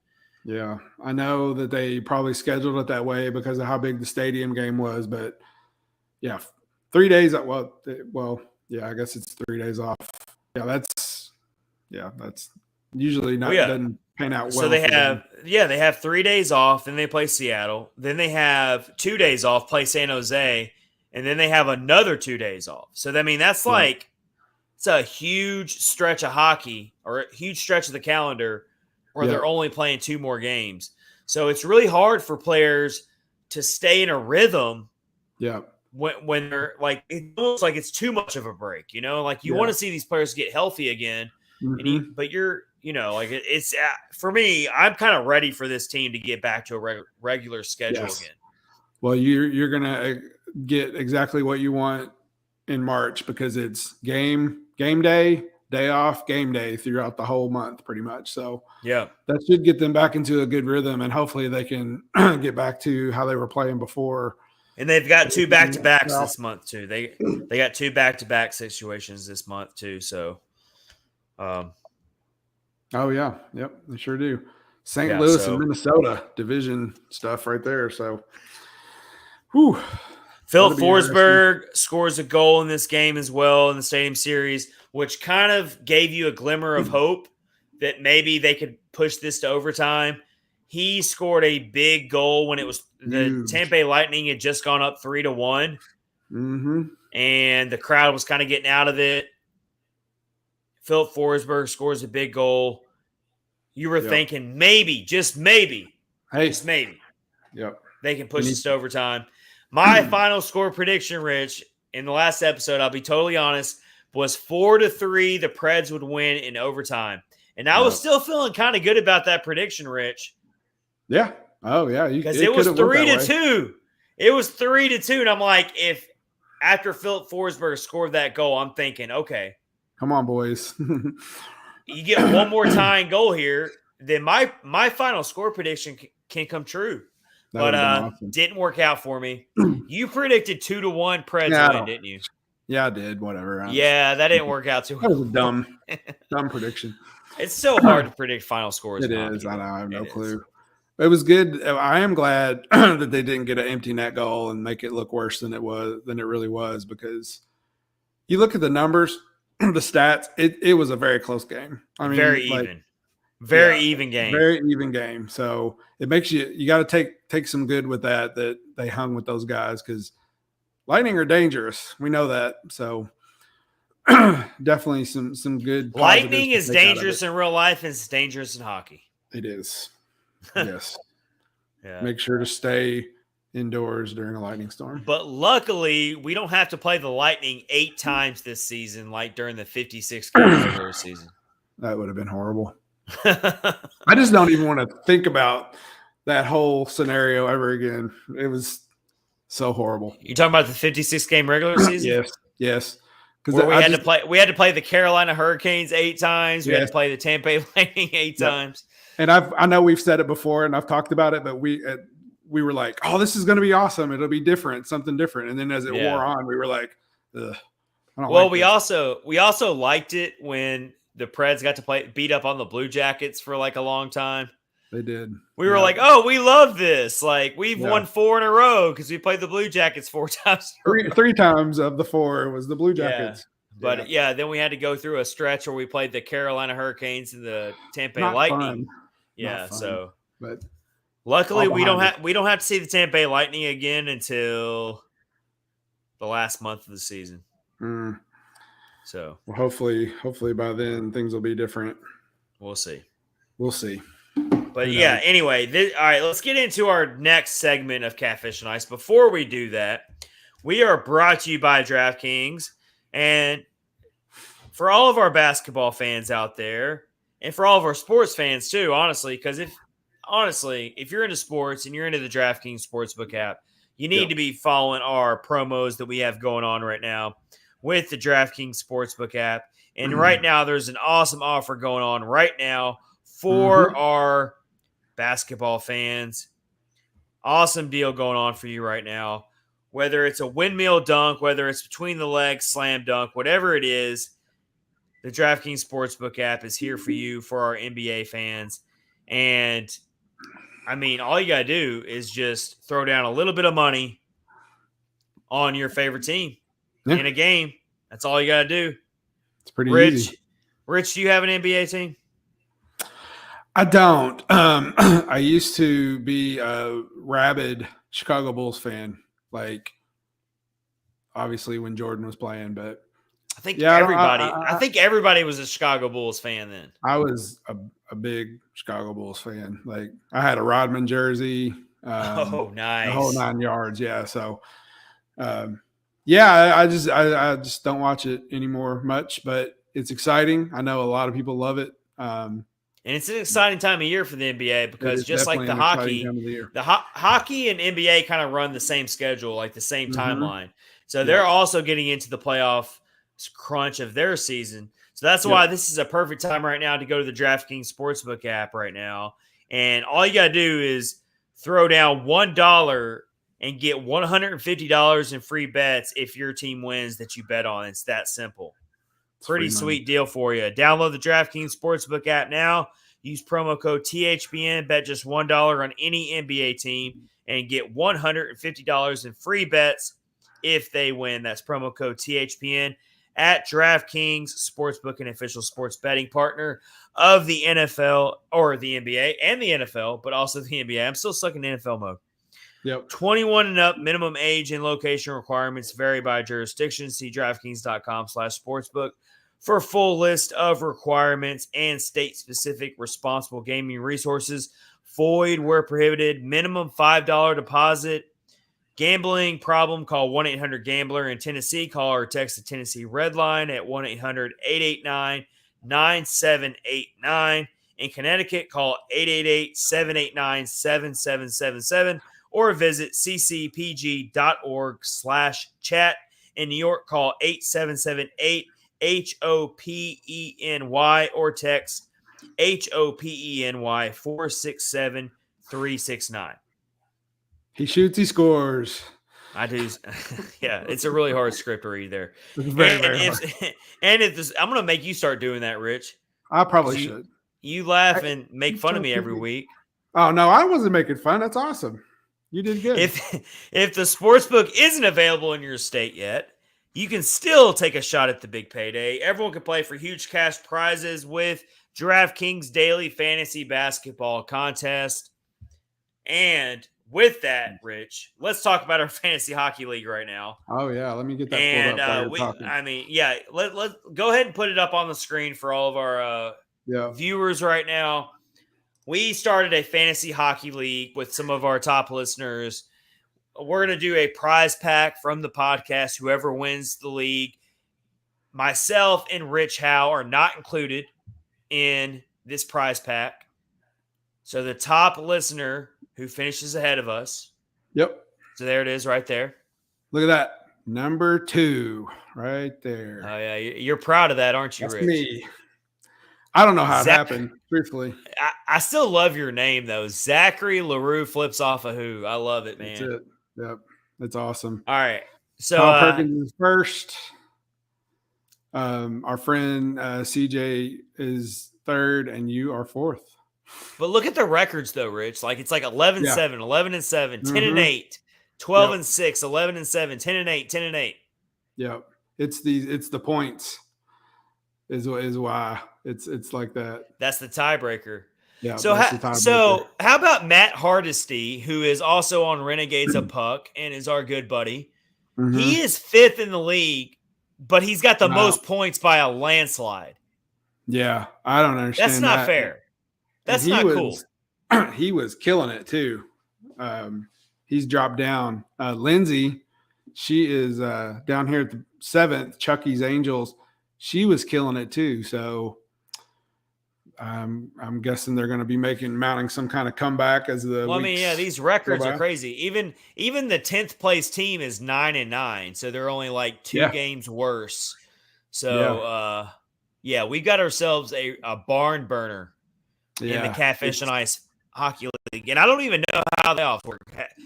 Yeah, I know that they probably scheduled it that way because of how big the stadium game was. But, 3 days. I guess it's 3 days off. Yeah, that's usually not doesn't pan out well. So they have 3 days off. Then they play Seattle. Then they have 2 days off, play San Jose, and then they have another 2 days off. So that's like it's a huge stretch of hockey or a huge stretch of the calendar where they're only playing 2 more games. So it's really hard for players to stay in a rhythm. Yeah. When they're like, it looks like it's too much of a break, like you want to see these players get healthy again. Mm-hmm. But it's for me, I'm kind of ready for this team to get back to a regular schedule again. Well, you're going to get exactly what you want in March because it's game day, day off, game day throughout the whole month pretty much. So that should get them back into a good rhythm, and hopefully they can get back to how they were playing before. And they've got 2 back-to-backs this month too. They got 2 back-to-back situations this month too. So, oh yeah, yep, they sure do. St. Louis and Minnesota division stuff right there. So, Phil Forsberg scores a goal in this game as well in the Stadium Series, which kind of gave you a glimmer of hope that maybe they could push this to overtime. He scored a big goal when it was the Tampa Bay Lightning had just gone up 3-1. Mm-hmm. And the crowd was kind of getting out of it. Phil Forsberg scores a big goal. You were thinking maybe, just maybe, just maybe, they can push this to overtime. My final score prediction, Rich, in the last episode, I'll be totally honest, was 4-3. The Preds would win in overtime, and I was still feeling kind of good about that prediction, Rich. Yeah. Oh yeah. Because it was 3-2. It was 3-2, and I'm like, if after Philip Forsberg scored that goal, I'm thinking, okay, come on, boys. You get one more tying goal here, then my final score prediction can come true. But awesome. Didn't work out for me. You predicted 2-1 Preds win, didn't you? Yeah, I did. Whatever. Yeah, that didn't work out too well. That was a dumb prediction. It's so hard to predict final scores. It is. I know. I have no clue. It was good. I am glad that they didn't get an empty net goal and make it look worse than it really was, because you look at the numbers, the stats, it was a very close game. I mean, very even game. Very even game. So it makes you got to take some good with that they hung with those guys, because Lightning are dangerous. We know that. So definitely some good. Lightning is dangerous in real life and it's dangerous in hockey. It is. Yes. Yeah. Make sure to stay indoors during a lightning storm. But luckily, we don't have to play the Lightning 8 times this season, like during the 56 game regular season. That would have been horrible. I just don't even want to think about that whole scenario ever again. It was so horrible. You talking about the 56 game regular season? Yes. Because we had to play the Carolina Hurricanes 8 times. We had to play the Tampa Bay Lightning 8 times. And I know we've said it before, and I've talked about it, but we were like, "Oh, this is going to be awesome! It'll be different, something different." And then as it wore on, we were like, "Ugh." We also liked it when the Preds got to beat up on the Blue Jackets for like a long time. They did. We were like, "Oh, we love this! Like we've won 4 in a row because we played the Blue Jackets 4 times. Three times of the 4 was the Blue Jackets." But then we had to go through a stretch where we played the Carolina Hurricanes and the Tampa Bay Lightning. Fun. Yeah, fun, but luckily we don't have to see the Tampa Bay Lightning again until the last month of the season. So hopefully by then things will be different. We'll see. But anyway, all right, let's get into our next segment of Catfish and Ice. Before we do that, we are brought to you by DraftKings. And for all of our basketball fans out there, and for all of our sports fans too, honestly, because if you're into sports and you're into the DraftKings Sportsbook app, you need to be following our promos that we have going on right now with the DraftKings Sportsbook app. And right now, there's an awesome offer going on right now for our basketball fans. Awesome deal going on for you right now. Whether it's a windmill dunk, whether it's between the legs, slam dunk, whatever it is, the DraftKings Sportsbook app is here for you, for our NBA fans. And, I mean, all you got to do is just throw down a little bit of money on your favorite team in a game. That's all you got to do. It's pretty easy. Rich, do you have an NBA team? I don't. I used to be a rabid Chicago Bulls fan. Like, obviously when Jordan was playing, but I think everybody was a Chicago Bulls fan then. I was a big Chicago Bulls fan. Like, I had a Rodman jersey. Nice. The whole 9 yards. Yeah. So, I just don't watch it anymore much, but it's exciting. I know a lot of people love it. And it's an exciting time of year for the NBA because just like the hockey, hockey and NBA kind of run the same schedule, like the same timeline. So they're also getting into the playoff crunch of their season. So that's why this is a perfect time right now to go to the DraftKings Sportsbook app right now. And all you got to do is throw down $1 and get $150 in free bets if your team wins that you bet on. It's that simple. Pretty sweet deal for you. Download the DraftKings Sportsbook app now. Use promo code THPN. Bet just $1 on any NBA team and get $150 in free bets if they win. That's promo code THPN at DraftKings Sportsbook, an official sports betting partner of the NFL or the NBA and the NFL, but also the NBA. I'm still stuck in NFL mode. Yep. 21 and up, minimum age and location requirements vary by jurisdiction. See DraftKings.com/sportsbook for a full list of requirements and state-specific responsible gaming resources. Void where prohibited. Minimum $5 deposit. Gambling problem, call 1-800-GAMBLER. In Tennessee, call or text the Tennessee Red Line at 1-800-889-9789. In Connecticut, call 888-789-7777 or visit ccpg.org/chat. In New York, call 877-8-HOPENY or text HOPENY 467-369. He shoots, he scores. I do. Yeah, it's a really hard script to read there. It's very hard. I'm going to make you start doing that, Rich. I probably should. You laugh and make fun of me every week. Oh, no, I wasn't making fun. That's awesome. You did good. If the sportsbook isn't available in your state yet, you can still take a shot at the big payday. Everyone can play for huge cash prizes with DraftKings Daily Fantasy Basketball Contest. And with that, Rich, let's talk about our fantasy hockey league right now. Oh yeah, let me get that pulled up. Let's go ahead and put it up on the screen for all of our viewers right now. We started a fantasy hockey league with some of our top listeners. We're going to do a prize pack from the podcast. Whoever wins the league, myself and Rich Howe are not included in this prize pack. So the top listener who finishes ahead of us. Yep. So there it is right there. Look at that. Number 2 right there. Oh, yeah. You're proud of that, aren't you, That's Rich? me. I don't know how it happened, truthfully. I still love your name, though. Zachary LaRue flips off a who. I love it, man. That's it. Yep. That's awesome. All right. So Perkins is first. Our friend CJ is third, and you are fourth. But look at the records, though, Rich. Like it's like 11-7, 11-7, 10-8, 12-6, 11-7, 10-8, 10-8. Yep. It's the points is why it's like that. That's the tiebreaker. Yeah. So how about Matt Hardesty, who is also on Renegades of Puck and is our good buddy? Mm-hmm. He is 5th in the league, but he's got the most points by a landslide. Yeah, I don't understand. That's not fair. That's not cool. He was killing it too. He's dropped down. Lindsay, she is down here at the 7th. Chucky's Angels. She was killing it too. So I'm guessing they're going to be mounting some kind of comeback as the. Well, these records are crazy. Even the 10th place team is 9-9, so they're only like 2 games worse. So we got ourselves a barn burner. In the Catfish and Ice Hockey League. And I don't even know how the playoffs work.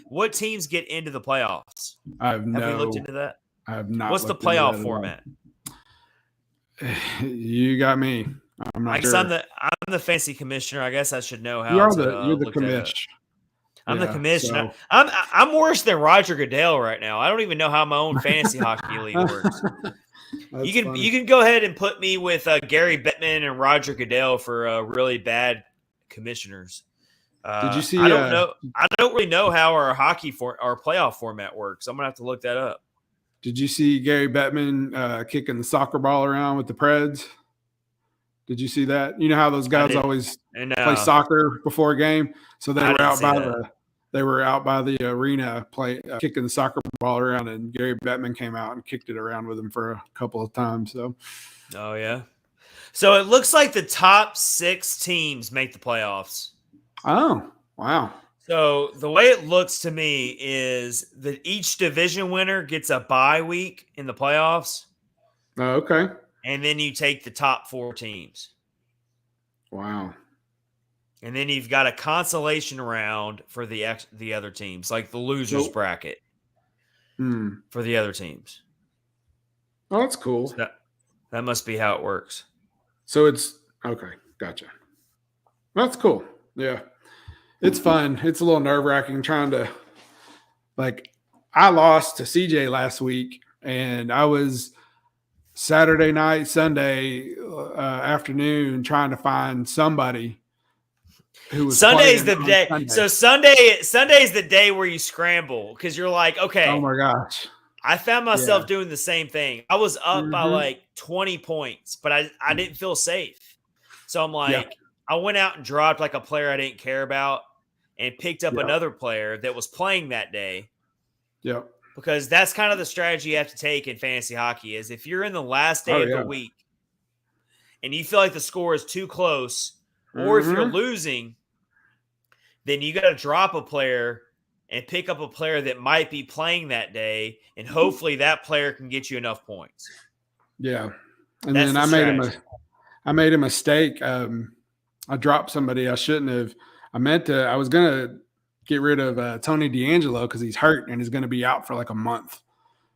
What teams get into the playoffs? Have we looked into that? I have not. What's the playoff format? You got me. I'm not sure. I'm the fantasy commissioner. I guess I should know how you're to the commissioner. I'm the commissioner. So. I'm worse than Roger Goodell right now. I don't even know how my own fantasy hockey league works. You can go ahead and put me with Gary Bettman and Roger Goodell for really bad commissioners. Did you see? I don't know. I don't really know how our our playoff format works. I'm gonna have to look that up. Did you see Gary Bettman kicking the soccer ball around with the Preds? Did you see that? You know how those guys always play soccer before a game, so they were out by the arena kicking the soccer ball around, and Gary Bettman came out and kicked it around with him for a couple of times. So, oh yeah. So it looks like the top 6 teams make the playoffs. Oh wow! So the way it looks to me is that each division winner gets a bye week in the playoffs. Oh, okay. And then you take the top 4 teams. Wow. And then you've got a consolation round for the other teams, like the losers bracket for the other teams. Oh, that's cool. So that must be how it works. So it's okay. Gotcha. That's cool. Yeah. It's fun. It's a little nerve-wracking trying to I lost to CJ last week, and I was Saturday night, Sunday afternoon trying to find somebody who was Sunday's the playing day. Sunday. So Sunday's the day where you scramble because you're like, okay. Oh my gosh. I found myself doing the same thing. I was up by like 20 points, but I didn't feel safe. So I'm like, I went out and dropped like a player I didn't care about and picked up another player that was playing that day. Yep. Because that's kind of the strategy you have to take in fantasy hockey is if you're in the last day of the week and you feel like the score is too close, or if you're losing, then you got to drop a player and pick up a player that might be playing that day, and hopefully that player can get you enough points. Yeah. And then I made a mistake. I dropped somebody I shouldn't have. I was going to get rid of Tony DeAngelo because he's hurt and he's going to be out for like a month.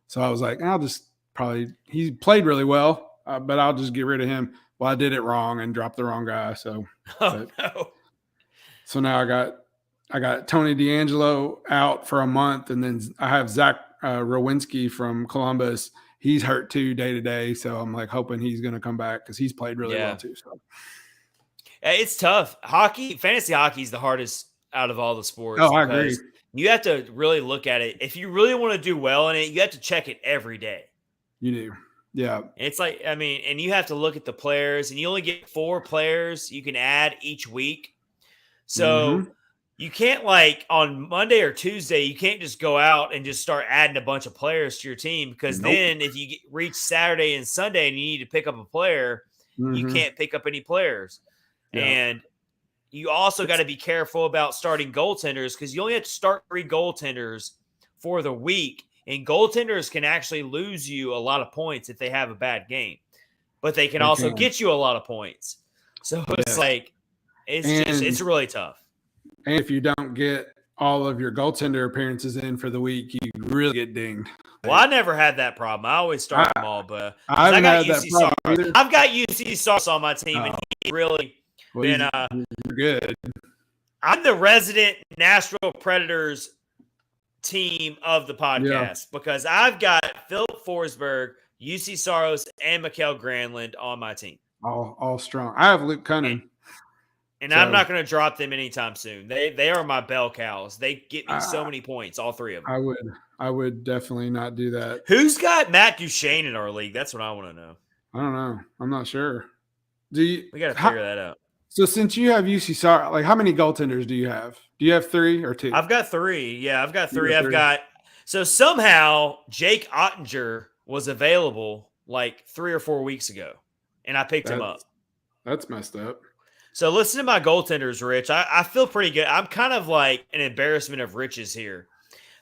So I was like, he played really well, but I'll just get rid of him. Well, I did it wrong and dropped the wrong guy. So, so now I got Tony DeAngelo out for a month, and then I have Zach Rowinski from Columbus. He's hurt too day to day, so I'm like hoping he's going to come back because he's played really well too. So it's tough. Fantasy hockey is the hardest out of all the sports. Oh, I agree. You have to really look at it. If you really want to do well in it, you have to check it every day. You do. Yeah. It's like, and you have to look at the players, and you only get 4 players you can add each week. So you can't like on Monday or Tuesday, you can't just go out and just start adding a bunch of players to your team because then if you reach Saturday and Sunday and you need to pick up a player, you can't pick up any players. Yeah. And you also got to be careful about starting goaltenders because you only have to start 3 goaltenders for the week. And goaltenders can actually lose you a lot of points if they have a bad game. But they can also get you a lot of points. So it's like, it's really tough. And if you don't get all of your goaltender appearances in for the week, you really get dinged. Well, I never had that problem. I always start them all, but I got UC Saros. I've got UC Saros on my team, and he's really been good. I'm the resident Nashville Predators team of the podcast because I've got Philip Forsberg, UC Saros, and Mikael Granlund on my team. All strong. I have Luke Cunning. And I'm not going to drop them anytime soon. They are my bell cows. They get me so many points, all 3 of them. I would definitely not do that. Who's got Matt Duchene in our league? That's what I want to know. I don't know. I'm not sure. We got to figure that out. So since you have UC Saros, like how many goaltenders do you have? Do you have 3 or 2? I've got 3. Yeah, I've got 3. So somehow Jake Ottinger was available like 3 or 4 weeks ago, and I picked him up. That's messed up. So listen to my goaltenders, Rich. I feel pretty good. I'm kind of like an embarrassment of riches here.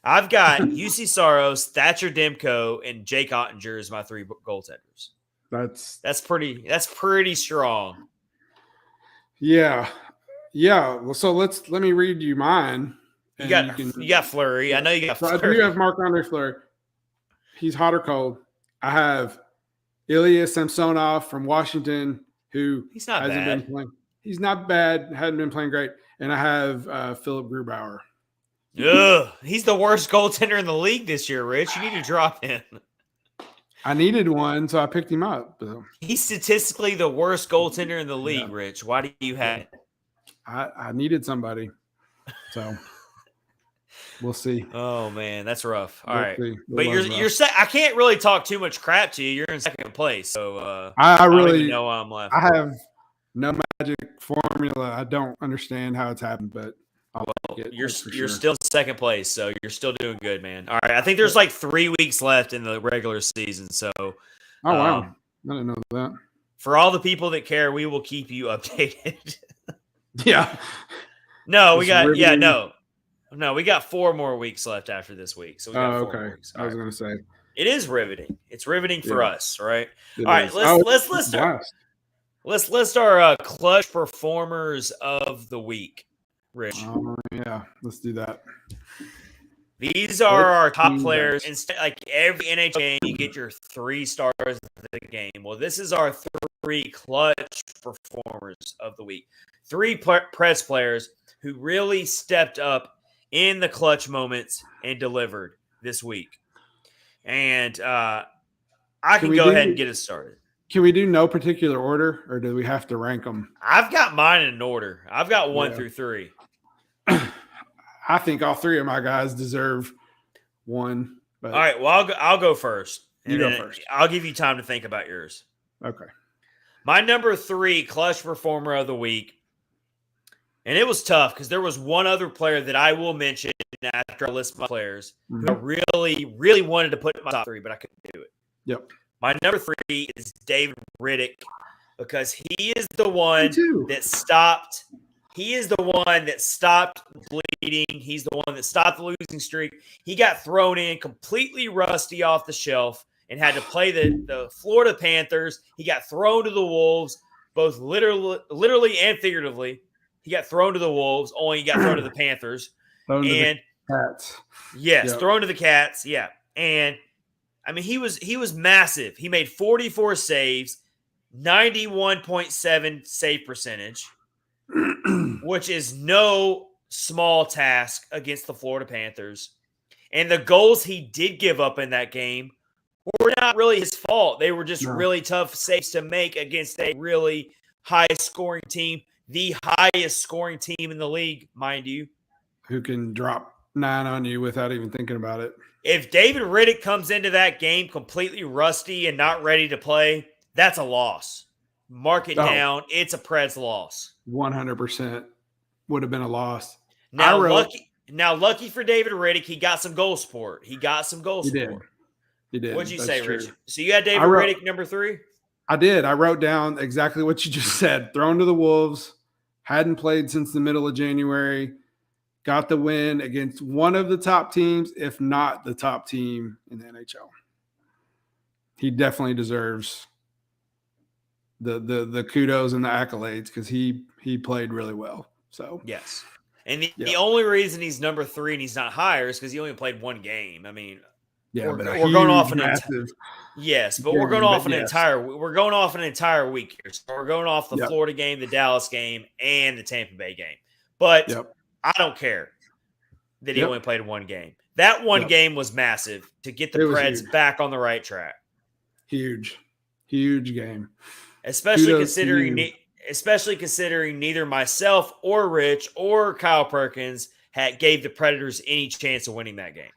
I've got UC Saros, Thatcher Demko, and Jake Ottinger as my 3 goaltenders. That's pretty strong. Yeah. Well, so let me read you mine. You got Fleury. I know you got Fleury. So I do have Marc-Andre Fleury. He's hot or cold. I have Ilya Samsonov from Washington, who hasn't been playing. He's not bad. Hadn't been playing great. And I have Philip Grubauer. Ugh, he's the worst goaltender in the league this year, Rich. You need to drop him. I needed one, so I picked him up. So. He's statistically the worst goaltender in the league, Rich. Why do you have it? I needed somebody. So we'll see. Oh man, that's rough. All right. But you're I can't really talk too much crap to you. You're in second place. So I really don't even know why I'm left. I have no magic formula. I don't understand how it's happened, but you're still in second place, so you're still doing good, man. All right, I think there's like 3 weeks left in the regular season, so. Oh wow, I didn't know that. For all the people that care, we will keep you updated. Yeah. No, we got 4 more weeks left after this week, so we got 4 more weeks. I was going to say it is riveting. It's riveting for us, right? All right, let's list our clutch performers of the week. Rich. Yeah, let's do that. These are our top players. Instead, like every NHL game, you get your 3 stars of the game. Well, this is our 3 clutch performers of the week. 3 Preds players who really stepped up in the clutch moments and delivered. this week. And I can go ahead and get us started. Can we do no particular order, or do we have to rank them? I've got mine in an order. I've got 1 through 3. I think all 3 of my guys deserve 1. But all right, well, I'll go first. You go first. I'll give you time to think about yours. Okay. My number 3 clutch performer of the week, and it was tough because there was one other player that I will mention after I list my players who I really, really wanted to put in my top 3, but I couldn't do it. Yep. My number 3 is David Riddick because he is the one that stopped. He is the one that stopped bleeding. He's the one that stopped the losing streak. He got thrown in completely rusty off the shelf and had to play the Florida Panthers. He got thrown to the Wolves, both literally and figuratively. He got thrown to the Wolves, only he got thrown to the Panthers. Thrown to the Cats. Yes, thrown to the Cats, yeah. And, I mean, he was massive. He made 44 saves, 91.7 save percentage, which is no small task against the Florida Panthers. And the goals he did give up in that game were not really his fault. They were just really tough saves to make against a really high-scoring team, the highest scoring team in the league, mind you. Who can drop 9 on you without even thinking about it. If David Riddick comes into that game completely rusty and not ready to play, that's a loss. Mark it down. It's a Preds loss. 100% would have been a loss. Now, lucky for David Riddick, he got some goal support. He did. What'd you say, Rich? So you had David Riddick number 3? I did. I wrote down exactly what you just said. Thrown to the Wolves, hadn't played since the middle of January, got the win against one of the top teams, if not the top team in the NHL. He definitely deserves the kudos and the accolades because he played really well. So yes. And the only reason he's number 3 and he's not higher is because he only played 1 game. I mean, we're going off an entire week here. So we're going off the Florida game, the Dallas game, and the Tampa Bay game. But I don't care that he only played 1 game. That 1 game was massive to get the Preds back on the right track. Huge game. Especially considering neither myself or Rich or Kyle Perkins gave the Predators any chance of winning that game.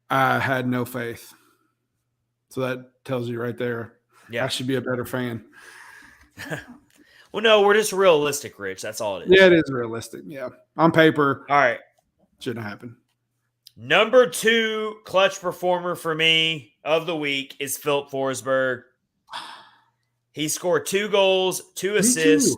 I had no faith. So that tells you right there. Yeah. I should be a better fan. Well, no, we're just realistic, Rich. That's all it is. Yeah, it is realistic. Yeah. On paper. All right. Shouldn't happen. Number 2 clutch performer for me of the week is Philip Forsberg. He scored 2 goals, 2 assists,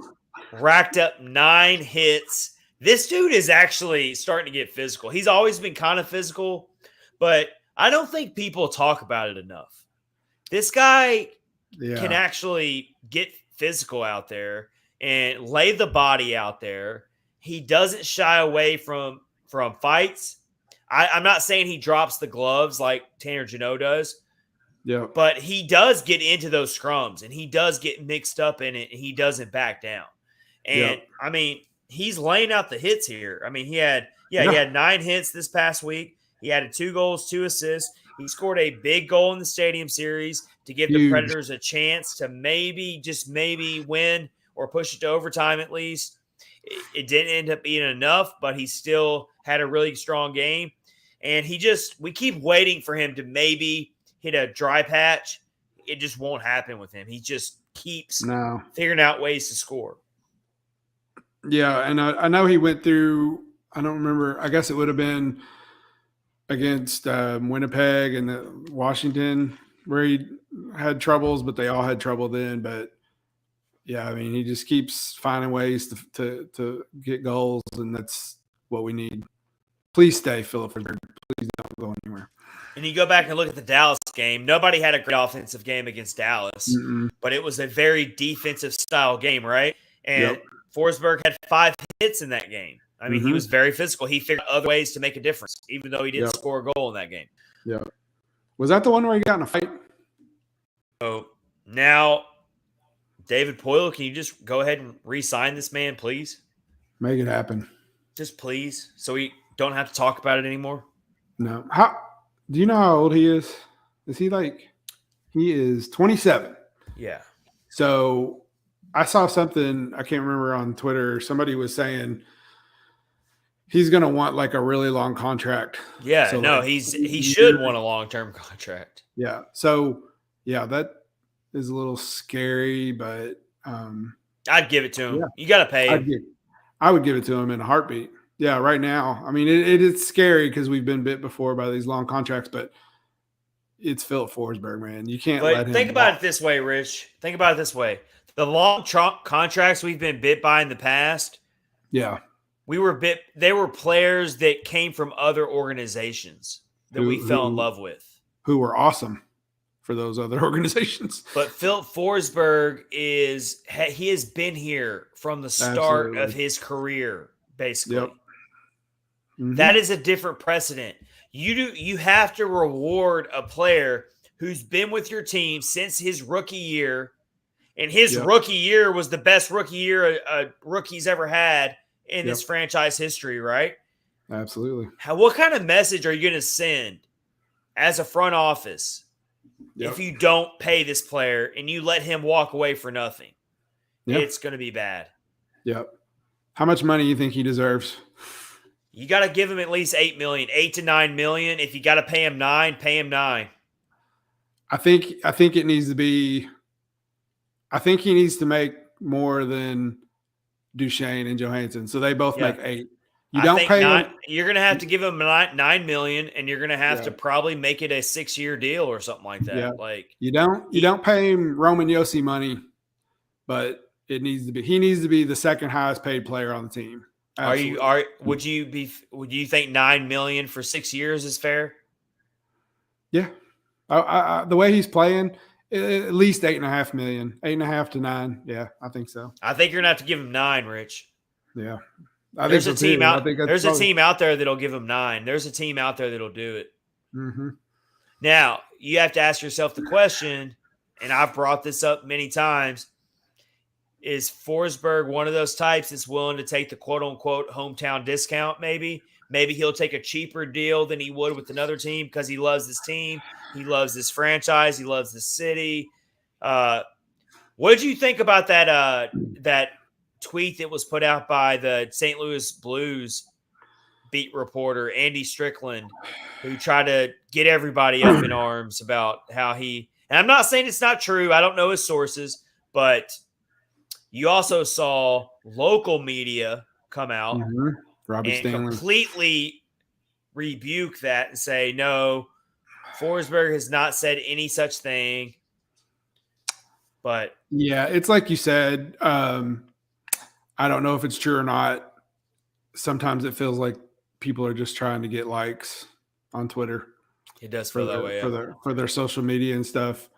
racked up 9 hits. This dude is actually starting to get physical. He's always been kind of physical, but I don't think people talk about it enough. This guy can actually get physical out there and lay the body out there. He doesn't shy away from fights. I'm not saying he drops the gloves like Tanner Jeannot does. Yeah. But he does get into those scrums and he does get mixed up in it and he doesn't back down. And I mean, he's laying out the hits here. I mean, he had 9 hits this past week. He had 2 goals, 2 assists. He scored a big goal in the Stadium Series to give the Predators a chance to maybe win or push it to overtime at least. It didn't end up being enough, but he still had a really strong game. And we keep waiting for him to maybe hit a dry patch. It just won't happen with him. He just keeps figuring out ways to score. Yeah, and I know he went through, I don't remember, I guess it would have been against Winnipeg and Washington where he had troubles, but they all had trouble then. But, yeah, I mean, he just keeps finding ways to get goals, and that's what we need. Please stay, Philip Forsberg. Please don't go anywhere. And you go back and look at the Dallas game. Nobody had a great offensive game against Dallas, but it was a very defensive style game, right? And Forsberg had 5 hits in that game. I mean, he was very physical. He figured out other ways to make a difference, even though he didn't score a goal in that game. Yeah. Was that the one where he got in a fight? So now, David Poyle, can you just go ahead and re-sign this man, please? Make it happen. Just please, so we don't have to talk about it anymore. No. Do you know how old he is? Is he like? He is 27. Yeah. So I saw something, I can't remember, on Twitter. Somebody was saying he's going to want like a really long contract. Yeah, so no, like, he should want a long-term contract. Yeah. So yeah, that is a little scary, but I'd give it to him. Yeah. You got to pay him. I would give it to him in a heartbeat. Yeah, right now. I mean, it is scary because we've been bit before by these long contracts, but it's Philip Forsberg, man. You can't let him. Think about it this way, Rich. Think about it this way. The long contracts we've been bit by in the past. Yeah. They were players that came from other organizations that we fell in love with. Who were awesome for those other organizations. But Philip Forsberg he has been here from the start of his career, basically. Yep. Mm-hmm. That is a different precedent. You have to reward a player who's been with your team since his rookie year, and his rookie year was the best rookie year a rookie's ever had in this franchise history, right? Absolutely. What kind of message are you going to send as a front office if you don't pay this player and you let him walk away for nothing? It's going to be bad. Yep. How much money do you think he deserves? You got to give him at least $8 million, $8 to $9 million. If you got to pay him $9 million, pay him $9 million. I think it needs to be. I think he needs to make more than Duchesne and Johansson, so they both make $8 million. You don't pay him. You're going to have to give him $9 million, and you're going to have to probably make it a 6-year deal or something like that. Yeah. Like you don't pay him Roman Josi money, but it needs to be. He needs to be the second highest paid player on the team. Absolutely. Would you think $9 million for 6 years is fair? Yeah, the way he's playing, at least $8.5 million, 8.5 to 9. Yeah, I think so. I think you're gonna have to give him $9 million, Rich. Yeah, there's a team out there that'll give him $9 million. There's a team out there that'll do it. Mm-hmm. Now you have to ask yourself the question, and I've brought this up many times. Is Forsberg one of those types that's willing to take the quote-unquote hometown discount maybe? Maybe he'll take a cheaper deal than he would with another team because he loves this team. He loves this franchise. He loves this city. What did you think about that tweet that was put out by the St. Louis Blues beat reporter, Andy Strickland, who tried to get everybody up in arms about how and I'm not saying it's not true. I don't know his sources, but – you also saw local media come out and completely rebuke that and say, no, Forsberg has not said any such thing. But yeah, it's like you said. I don't know if it's true or not. Sometimes it feels like people are just trying to get likes on Twitter. It does feel that way for their social media and stuff.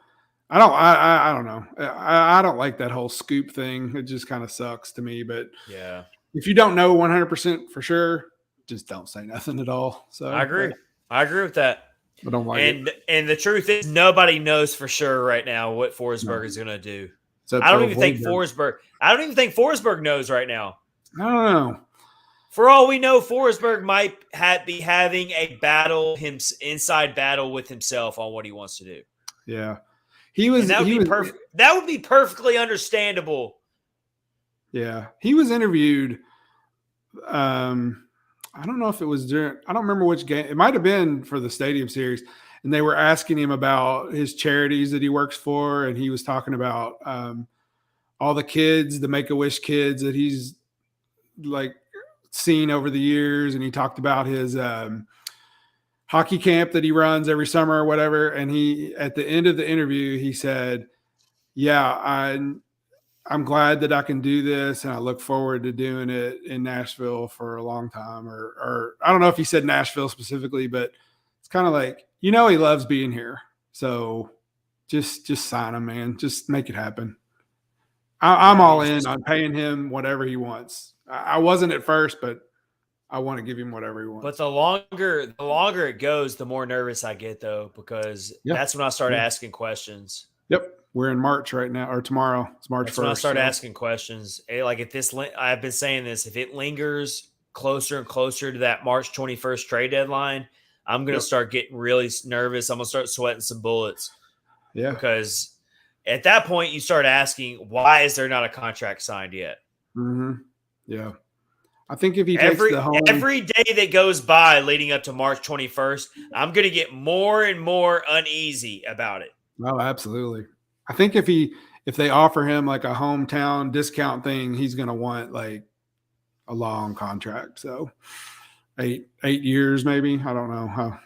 I don't know. I don't like that whole scoop thing. It just kind of sucks to me. But yeah, if you don't know 100% for sure, just don't say nothing at all. So I agree. I agree with that. I don't like it. And the truth is, nobody knows for sure right now what Forsberg is going to do. I don't even think Forsberg knows right now. I don't know. For all we know, Forsberg might be having a inside battle with himself on what he wants to do. Yeah. That would be perfectly understandable. Yeah. He was interviewed. I don't know if it was I don't remember which game. It might have been for the Stadium Series. And they were asking him about his charities that he works for. And he was talking about all the kids, the Make-A-Wish kids that he's like seen over the years. And he talked about his hockey camp that he runs every summer or whatever. And he, at the end of the interview, he said, yeah, I'm glad that I can do this. And I look forward to doing it in Nashville for a long time. Or I don't know if he said Nashville specifically, but it's kind of like, he loves being here. So just sign him, man. Just make it happen. I'm all in on paying him whatever he wants. I wasn't at first, but I want to give him whatever he wants. But the longer it goes, the more nervous I get, though, because that's when I start asking questions. Yep. We're in March right now, or tomorrow. It's March 1st. That's when I start asking questions. Like I've been saying this, if it lingers closer and closer to that March 21st trade deadline, I'm going to start getting really nervous. I'm going to start sweating some bullets. Yeah. Because at that point, you start asking, why is there not a contract signed yet? Mm-hmm. Yeah. I think if he takes the home... Every day that goes by leading up to March 21st, I'm going to get more and more uneasy about it. Oh, absolutely. I think if they offer him like a hometown discount thing, he's going to want like a long contract. So 8 years, maybe. I don't know how.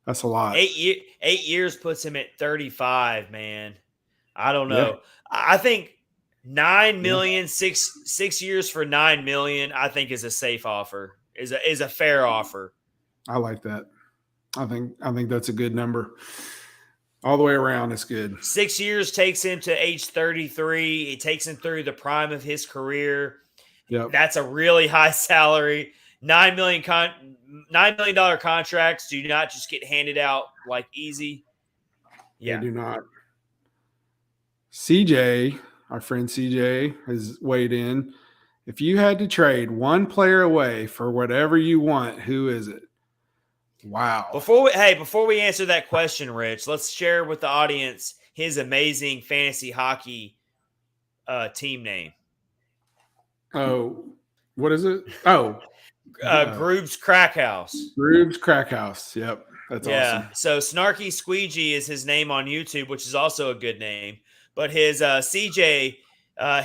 That's a lot. 8 years puts him at 35, man. I don't know. Yeah. I think $9 million, 6 years for $9 million, I think is a safe offer. Is a fair offer. I like that. I think that's a good number. All the way around, it's good. 6 years takes him to age 33. It takes him through the prime of his career. Yep. That's a really high salary. $9 million contracts do not just get handed out like easy. Yeah, they do not. CJ, our friend CJ, has weighed in. If you had to trade one player away for whatever you want, who is it? Wow. Before we answer that question, Rich, let's share with the audience his amazing fantasy hockey team name. Oh, what is it? Oh, Grube's Crack House. Grube's Crack House. Yep. That's awesome. So Snarky Squeegee is his name on YouTube, which is also a good name. But his CJ,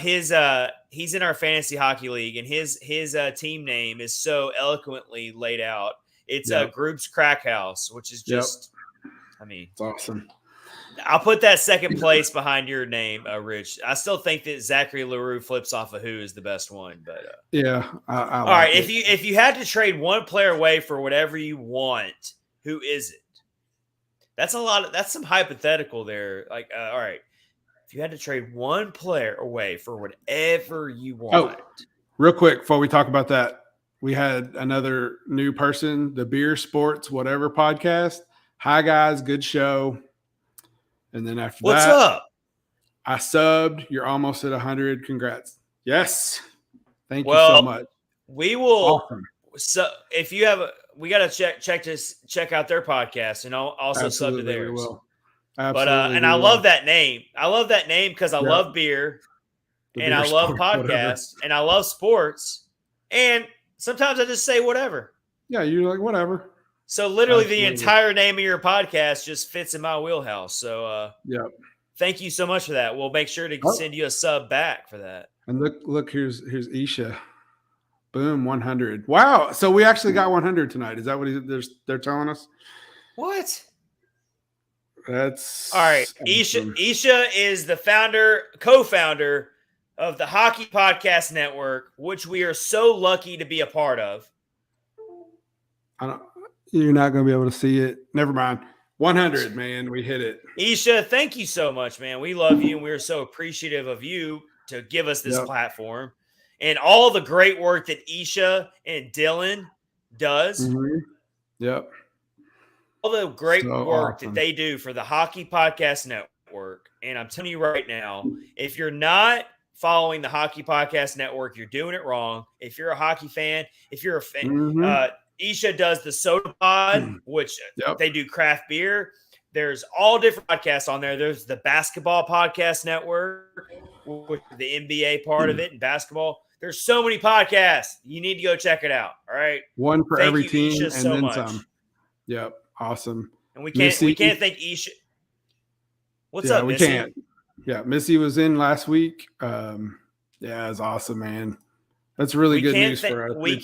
he's in our fantasy hockey league, and his team name is so eloquently laid out. It's Grube's Crack House, which is just, I mean, it's awesome. I'll put that second place behind your name, Rich. I still think that Zachary Leroux flips off of who is the best one, but I all right. If you had to trade one player away for whatever you want, who is it? That's some hypothetical there. Like, all right, if you had to trade one player away for whatever you want. Oh, real quick before we talk about that, we had another new person, the Beer Sports Whatever podcast. Hi guys, good show. And then after what's that, up? I subbed. You're almost at 100. Congrats. Yes. Thank you so much. We will. Awesome. So if you have we got to check out their podcast, and I'll also sub to theirs. We will. Absolutely. And I love that name. I love that name because I love beer, and I love podcasts, and I love sports, and sometimes I just say whatever. Yeah, you're like whatever. So literally the entire name of your podcast just fits in my wheelhouse. So thank you so much for that. We'll make sure to send you a sub back for that. And look, here's Isha. Boom, 100. Wow. So we actually got 100 tonight. Is that what they're telling us? What? That's all right. Awesome. Isha is the co-founder of the Hockey Podcast Network, which we are so lucky to be a part of. You're not going to be able to see it. Never mind. 100, man. We hit it. Isha, thank you so much, man. We love you, and we're so appreciative of you to give us this platform and all the great work that Isha and Dylan does. Mm-hmm. Yep. All the great work that they do for the Hockey Podcast Network. And I'm telling you right now, if you're not following the Hockey Podcast Network, you're doing it wrong. If you're a hockey fan, if you're a fan, Isha does the Soda Pod, which they do craft beer. There's all different podcasts on there. There's the Basketball Podcast Network, with the NBA part of it and basketball. There's so many podcasts. You need to go check it out. All right. One for every team Isha, and so then much. Some. Yep. Awesome. And we can't thank Isha. What's up, Missy? We can't. Yeah, Missy was in last week. Yeah, it's awesome, man. That's really good news for us. We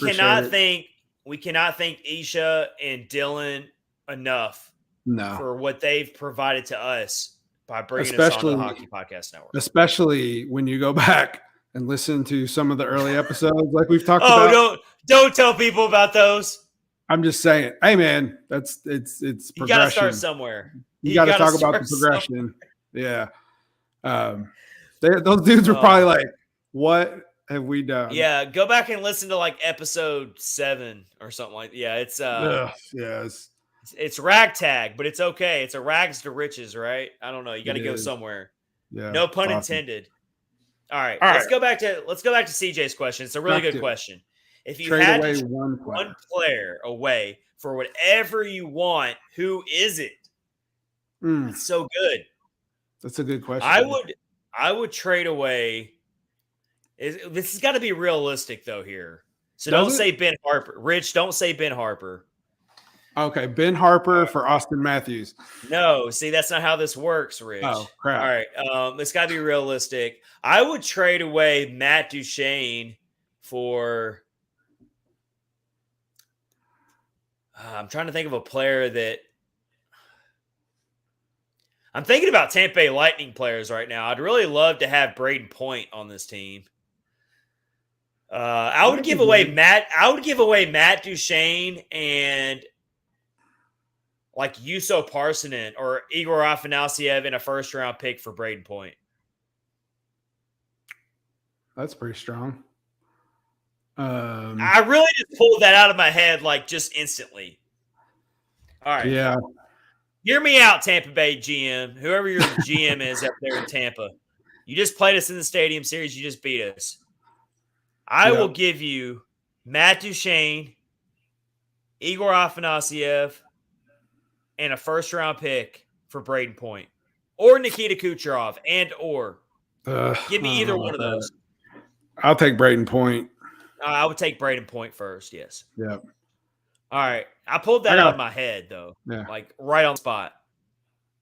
cannot thank Isha and Dylan enough for what they've provided to us by bringing us on the Hockey Podcast Network. Especially when you go back and listen to some of the early episodes like we've talked about. Oh, don't tell people about those. I'm just saying, hey man, it's progression. You gotta start somewhere. You gotta talk about the progression. Somewhere. Yeah. Those dudes were probably like, what have we done? Yeah, go back and listen to like episode 7 or something like that. Yeah, it's ragtag, but it's okay. It's a rags to riches, right? I don't know. You got to go somewhere. Yeah. No pun intended. All right. Let's go back to CJ's question. It's a really good question. If you Trade had away to trade one player away for whatever you want, who is it? It's so good. That's a good question. I would trade away. This has got to be realistic though here. So Does don't it? say Ben Harper. Rich, don't say Ben Harper. Okay, Ben Harper for Austin Matthews. No, see, that's not how this works, Rich. Oh, crap. All right. It's got to be realistic. I would trade away Matt Duchene for I'm trying to think of a player that I'm thinking about Tampa Bay Lightning players right now. I'd really love to have Braden Point on this team. I would give away Matt Duchene and like Yuso Parsonen or Igor Afanasyev in a first-round pick for Braden Point. That's pretty strong. I really just pulled that out of my head like just instantly. All right. Yeah. Hear me out, Tampa Bay GM. Whoever your GM is up there in Tampa. You just played us in the Stadium Series. You just beat us. I will give you Matt Duchene, Igor Afanasyev, and a first-round pick for Braden Point. Or Nikita Kucherov, give me either one of those. I'll take Braden Point. I would take Braden Point first, yes. Yeah. All right. I pulled that out of my head, though. Yeah. Like, right on the spot.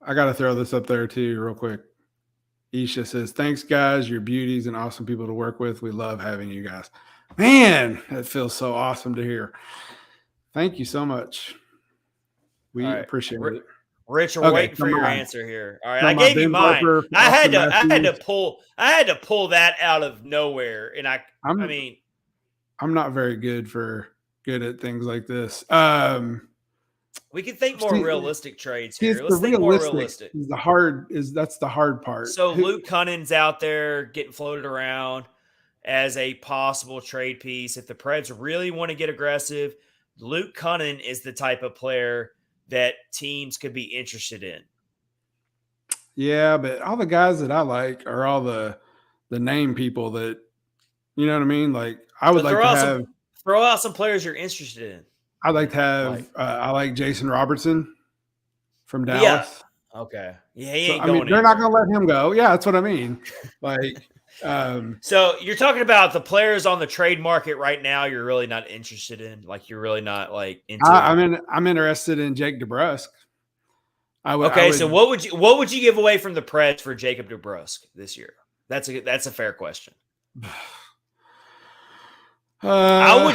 I got to throw this up there, too, real quick. Isha says, thanks, guys. You're beauties and awesome people to work with. We love having you guys. Man, that feels so awesome to hear. Thank you so much. We appreciate it. Rich, we're waiting for your answer here. All right, I gave you mine. I had to pull that out of nowhere, and I mean, I'm not very good at things like this. We can think more realistic trades here. Let's think more realistic. That's the hard part. So Luke Cunning's out there getting floated around as a possible trade piece. If the Preds really want to get aggressive, Luke Cunning is the type of player that teams could be interested in. Yeah, but all the guys that I like are all the name people that, you know what I mean? Like I would throw out some players you're interested in. I'd like to have I like Jason Robertson from Dallas. Yeah. Okay. Yeah, he ain't going they're not going to let him go. Yeah, that's what I mean. Like so you're talking about the players on the trade market right now you're really not interested in? Like you're really not like into I'm interested in Jake Debrusk. So what would you give away from the Preds for Jacob Debrusk this year? That's a fair question. I'm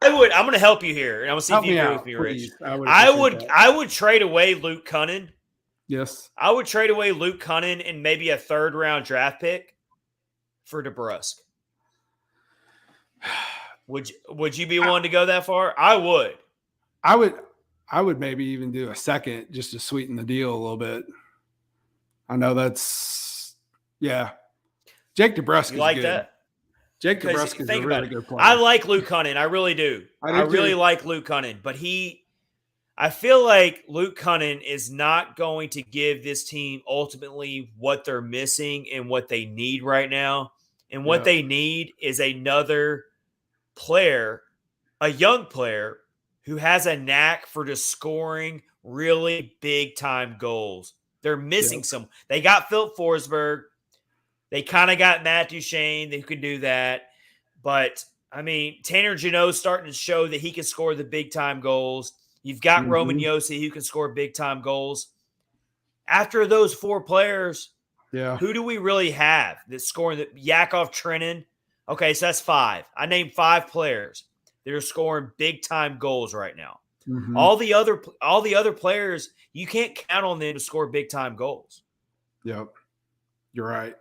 going to help you here, and I'm going to see if you agree with me, Rich. I would trade away Luke Cunning. Yes. I would trade away Luke Cunning and maybe a third-round draft pick for Debrusk. Would you be willing to go that far? I would. I would maybe even do a second just to sweeten the deal a little bit. I know that's Jake Debrusk is like good. That? Jake Debrusk is a really good player. I like Luke Cunning. I really do. I really like Luke Cunning, but I feel like Luke Cunning is not going to give this team ultimately what they're missing and what they need right now. And what they need is another player, a young player who has a knack for just scoring really big time goals. They're missing some. They got Phil Forsberg. They kind of got Matt Duchene who can do that. But, I mean, Tanner Jeannot's starting to show that he can score the big time goals. You've got Roman Josi who can score big time goals. After those four players, who do we really have that's scoring? Yakov Trenin. Okay, so that's five. I named five players that are scoring big time goals right now. Mm-hmm. All the other players, you can't count on them to score big time goals. Yep, you're right.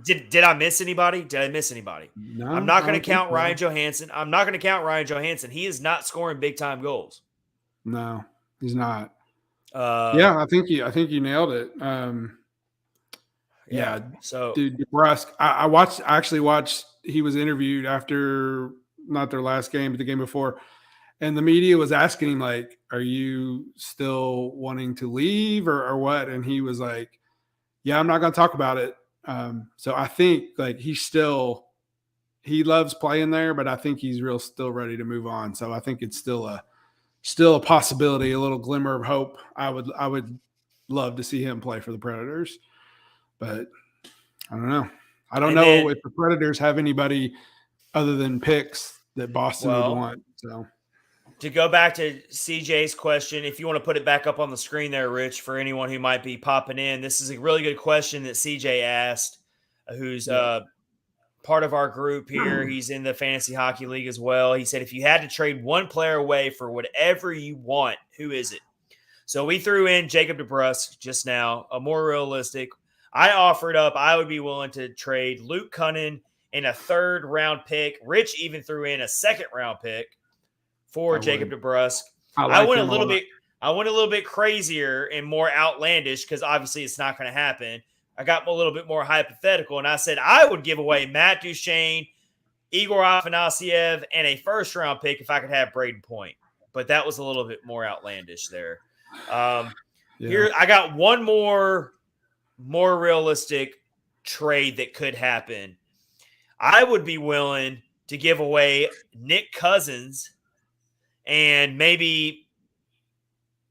Did I miss anybody? Did I miss anybody? No, I'm not going to count Ryan Johansson. I'm not going to count Ryan Johansson. He is not scoring big time goals. No, he's not. I think you nailed it. So, dude, Debrusk. I actually watched. He was interviewed after not their last game, but the game before, and the media was asking him like, "Are you still wanting to leave or what?" And he was like, "Yeah, I'm not going to talk about it." So I think like he's still he loves playing there, but I think he's still ready to move on. So I think it's still a possibility, a little glimmer of hope. I would love to see him play for the Predators, but I don't know. I don't know if the Predators have anybody other than picks that Boston would want. So to go back to CJ's question, if you want to put it back up on the screen there, Rich, for anyone who might be popping in, this is a really good question that CJ asked, who's part of our group here. He's in the Fantasy Hockey League as well. He said, if you had to trade one player away for whatever you want, who is it? So we threw in Jacob Debrusk just now, a more realistic. I offered up, I would be willing to trade Luke Cunnin in a 3rd round pick. Rich even threw in a 2nd round pick for Jacob Debrusk. I went a little bit crazier and more outlandish because obviously it's not going to happen. I got a little bit more hypothetical, and I said I would give away Matt Duchene, Igor Afanasiev, and a 1st round pick if I could have Braden Point. But that was a little bit more outlandish there. Here I got one more realistic trade that could happen. I would be willing to give away Nick Cousins and maybe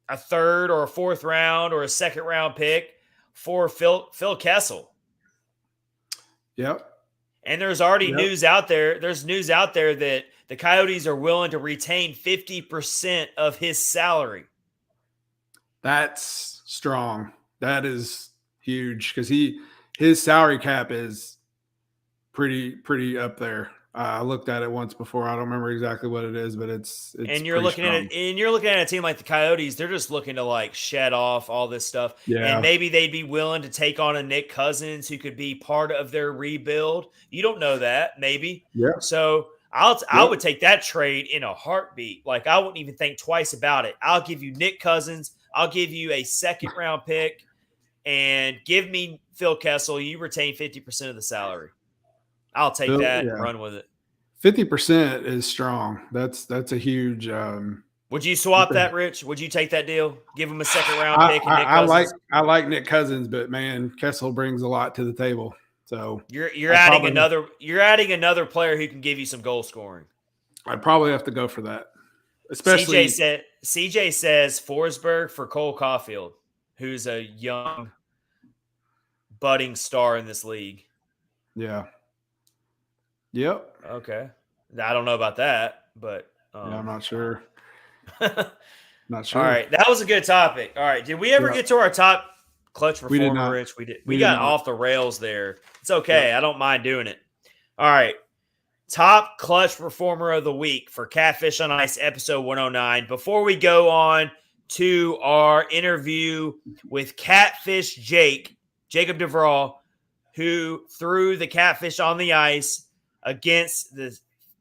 a 3rd or a 4th round or a 2nd round pick for Phil Kessel. Yep. And there's already news out there. There's news out there that the Coyotes are willing to retain 50% of his salary. That's strong. That is huge because his salary cap is pretty up there. I looked at it once before. I don't remember exactly what it is, but it's and you're looking strong. You're looking at a team like the Coyotes. They're just looking to like shed off all this stuff. Yeah. And maybe they'd be willing to take on a Nick Cousins who could be part of their rebuild. You don't know that, maybe. Yeah. So I would take that trade in a heartbeat. Like I wouldn't even think twice about it. I'll give you Nick Cousins. I'll give you a 2nd round pick and give me Phil Kessel. You retain 50% of the salary. I'll take that and run with it. 50% is strong. That's a huge. Would you swap that, Rich? Would you take that deal? Give him a 2nd round pick. And Nick Cousins? I like Nick Cousins, but man, Kessel brings a lot to the table. So you're adding another player who can give you some goal scoring. I'd probably have to go for that. Especially CJ says Forsberg for Cole Caulfield, who's a young budding star in this league. Yeah. Yep. Okay. I don't know about that, but I'm not sure. Not sure. All right. That was a good topic. All right. Did we ever get to our top clutch performer, we did not. Rich? We did. We got off the rails there. It's okay. I don't mind doing it. All right. Top clutch performer of the week for Catfish on Ice, episode 109. Before we go on to our interview with Catfish Jacob DeVraw, who threw the Catfish on the ice against the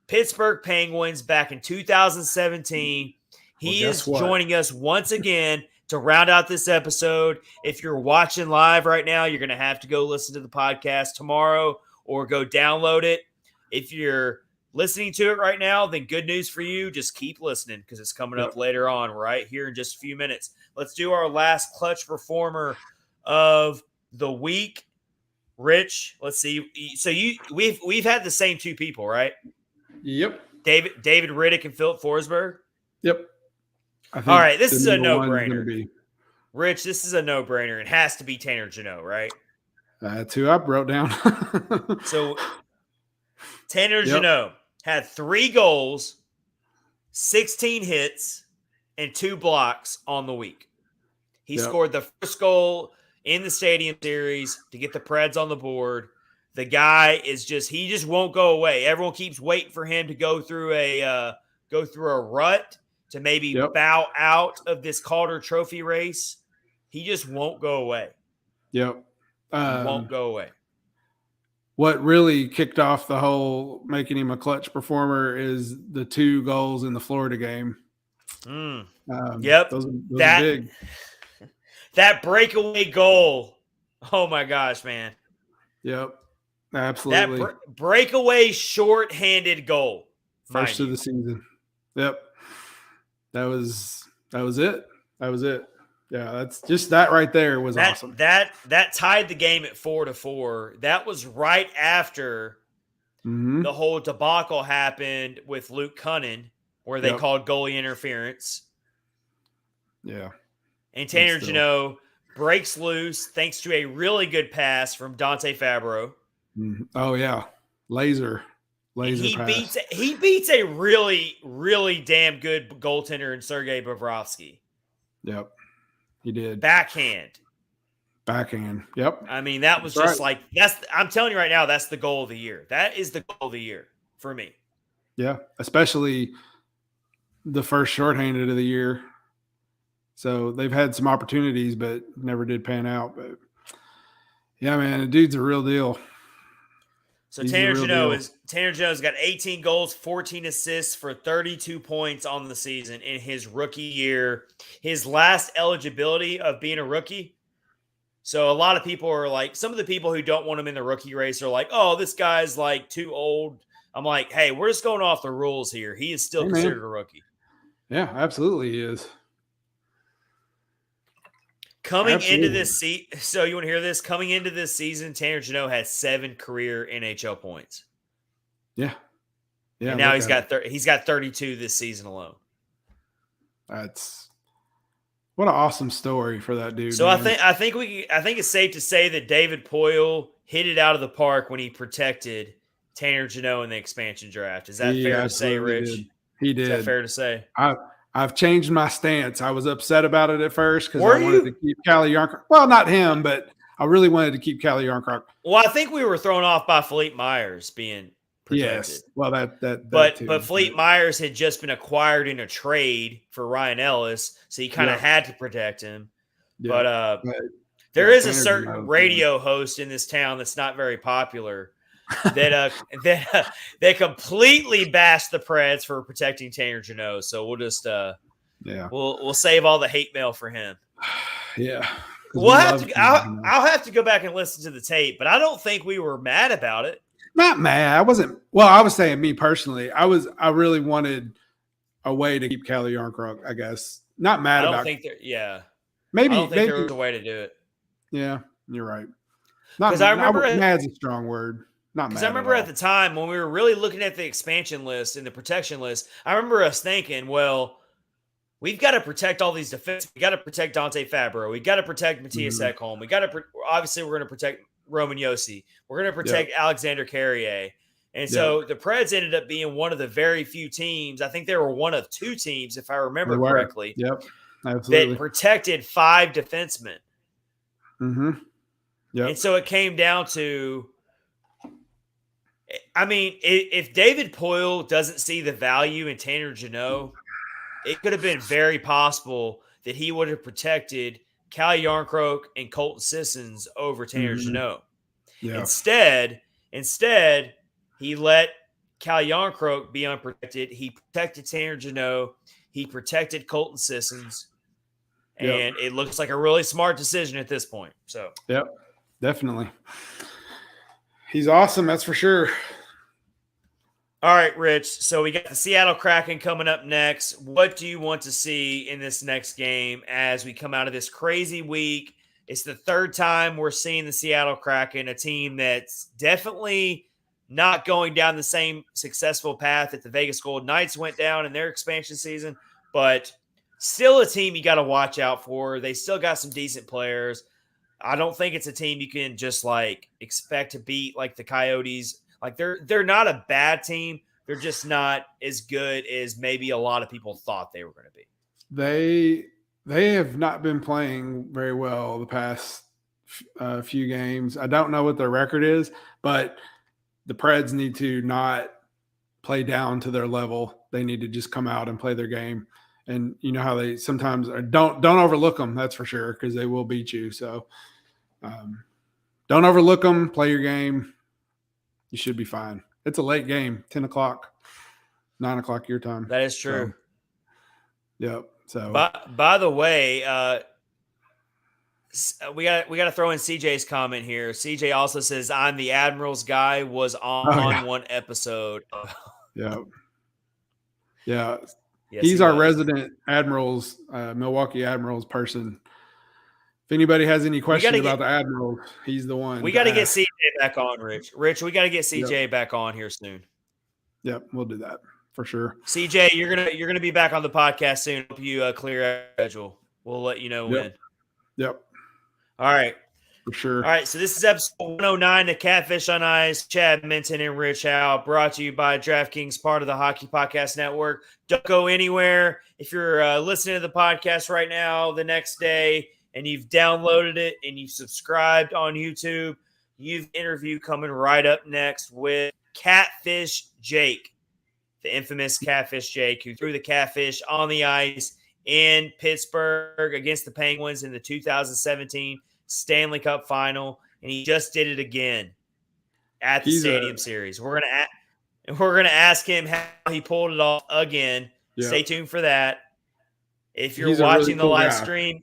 Pittsburgh Penguins back in 2017. He is joining us once again to round out this episode. If you're watching live right now, you're going to have to go listen to the podcast tomorrow or go download it. If you're listening to it right now, then good news for you. Just keep listening because it's coming up later on right here in just a few minutes. Let's do our last clutch performer of the week. Rich, let's see. So we've had the same 2 people, right? Yep. David Riddick and Philip Forsberg. Yep. All right, this is a no-brainer. Rich, this is a no-brainer. It has to be Tanner Jeannot, right? That's who I wrote down. So Tanner Jeannot had 3 goals, 16 hits, and 2 blocks on the week. He scored the first goal in the Stadium Series to get the Preds on the board. The guy is he just won't go away. Everyone keeps waiting for him to go through a rut to maybe bow out of this Calder Trophy race. He just won't go away. Yep. He won't go away. What really kicked off the whole making him a clutch performer is the 2 goals in the Florida game. Yep. Those are big. That breakaway goal. Oh, my gosh, man. Yep. Absolutely. That breakaway short-handed goal. First of the season. Yep. That was it. That was it. Yeah, that's just that right there was awesome. That tied the game at 4-4. That was right after The whole debacle happened with Luke Cunnin, where they called goalie interference. Yeah. And Tanner Jeannot breaks loose thanks to a really good pass from Dante Fabro. Oh, yeah. Laser pass. He beats a really, really damn good goaltender in Sergei Bobrovsky. Yep. He did. Backhand. Yep. I mean, that was I'm telling you right now, that's the goal of the year. That is the goal of the year for me. Yeah. Especially the first shorthanded of the year. So they've had some opportunities, but never did pan out. But yeah, man, the dude's a real deal. So Tanner Jeannot's got 18 goals, 14 assists for 32 points on the season in his rookie year. His last eligibility of being a rookie. So a lot of people are like, some of the people who don't want him in the rookie race are like, oh, this guy's like too old. I'm like, hey, we're just going off the rules here. He is still considered a rookie. Yeah, absolutely he is. Coming into this season, so you want to hear this? Coming into this season, Tanner Jeannot has 7 career NHL points. Yeah. Yeah. And now he's got 32 this season alone. That's what an awesome story for that dude. So man. I think it's safe to say that David Poile hit it out of the park when he protected Tanner Jeannot in the expansion draft. Is that fair to say, Rich? He did. Is that fair to say? I've changed my stance. I was upset about it at first because I wanted to keep Calle Jarnkrok. Well, not him, but I really wanted to keep Calle Jarnkrok. Well, I think we were thrown off by Philippe Myers being protected. Yes. Well, but Philippe Myers had just been acquired in a trade for Ryan Ellis, so he kind of had to protect him. Yeah. But there is a certain radio host in this town that's not very popular that completely bashed the Preds for protecting Tanner Jeannot. So we'll just we'll save all the hate mail for him. Yeah. I'll have to go back and listen to the tape, but I don't think we were mad about it. Not mad. I wasn't. Well, I was saying me personally. I really wanted a way to keep Calle Jarnkrok, I guess. Not mad about. Maybe there was a way to do it. Yeah, you're right. Because I remember mad's a strong word. Because I remember at the time when we were really looking at the expansion list and the protection list, I remember us thinking, well, we've got to protect all these defense. We got to protect Dante Fabro. We got to protect Matthias Ekholm. We got to obviously we're going to protect Roman Josi. We're going to protect Alexander Carrier. And so the Preds ended up being one of the very few teams. I think they were one of 2 teams, if I remember correctly. Yep, absolutely. That protected 5 defensemen. Mm-hmm. Yep. And so it came down to, I mean, if David Poile doesn't see the value in Tanner Jeannot, it could have been very possible that he would have protected Calle Jarnkrok and Colton Sissons over Tanner Jeannot. Yeah. Instead, he let Calle Jarnkrok be unprotected. He protected Tanner Jeannot. He protected Colton Sissons. And it looks like a really smart decision at this point. So, yep, definitely. He's awesome, that's for sure. All right, Rich. So we got the Seattle Kraken coming up next. What do you want to see in this next game as we come out of this crazy week? It's the 3rd time we're seeing the Seattle Kraken, a team that's definitely not going down the same successful path that the Vegas Golden Knights went down in their expansion season, but still a team you got to watch out for. They still got some decent players. I don't think it's a team you can just like expect to beat like the Coyotes. Like they're not a bad team. They're just not as good as maybe a lot of people thought they were going to be. They have not been playing very well the past few games. I don't know what their record is, but the Preds need to not play down to their level. They need to just come out and play their game. And you know how they sometimes don't overlook them. That's for sure, because they will beat you. So don't overlook them. Play your game. You should be fine. It's a late game, 10 o'clock, 9 o'clock your time. That is true. Yep. So, by the way, we got to throw in CJ's comment here. CJ also says, "I'm the Admirals guy." Was on one episode. Yeah. Yes, he's our resident Admirals, Milwaukee Admirals person. If anybody has any questions about the Admiral, he's the one. We got to get CJ back on, Rich. Rich, we got to get CJ back on here soon. Yep, we'll do that for sure. CJ, you're gonna be back on the podcast soon. Hope you clear your schedule. We'll let you know when. Yep. All right. For sure. All right, so this is episode 109, the Catfish on Ice, Chad Minton and Rich Howe, brought to you by DraftKings, part of the Hockey Podcast Network. Don't go anywhere. If you're listening to the podcast right now, the next day, and you've downloaded it and you've subscribed on YouTube, you've interview coming right up next with Catfish Jake, the infamous Catfish Jake, who threw the catfish on the ice in Pittsburgh against the Penguins in the 2017 Stanley Cup Final, and he just did it again at the Stadium Series. We're gonna ask him how he pulled it off again. Yep. Stay tuned for that. If you're watching the live stream,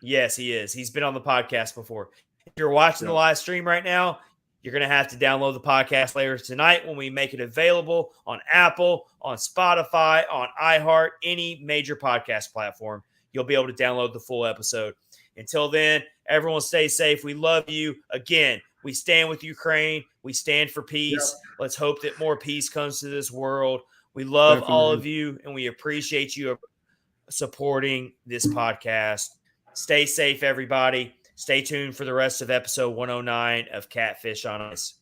yes, he is. He's been on the podcast before. If you're watching the live stream right now, you're going to have to download the podcast later tonight when we make it available on Apple, on Spotify, on iHeart, any major podcast platform. You'll be able to download the full episode. Until then, everyone stay safe. We love you. Again, we stand with Ukraine. We stand for peace. Yep. Let's hope that more peace comes to this world. We love all of you, and we appreciate you supporting this podcast. Stay safe, everybody. Stay tuned for the rest of episode 109 of Catfish on Ice.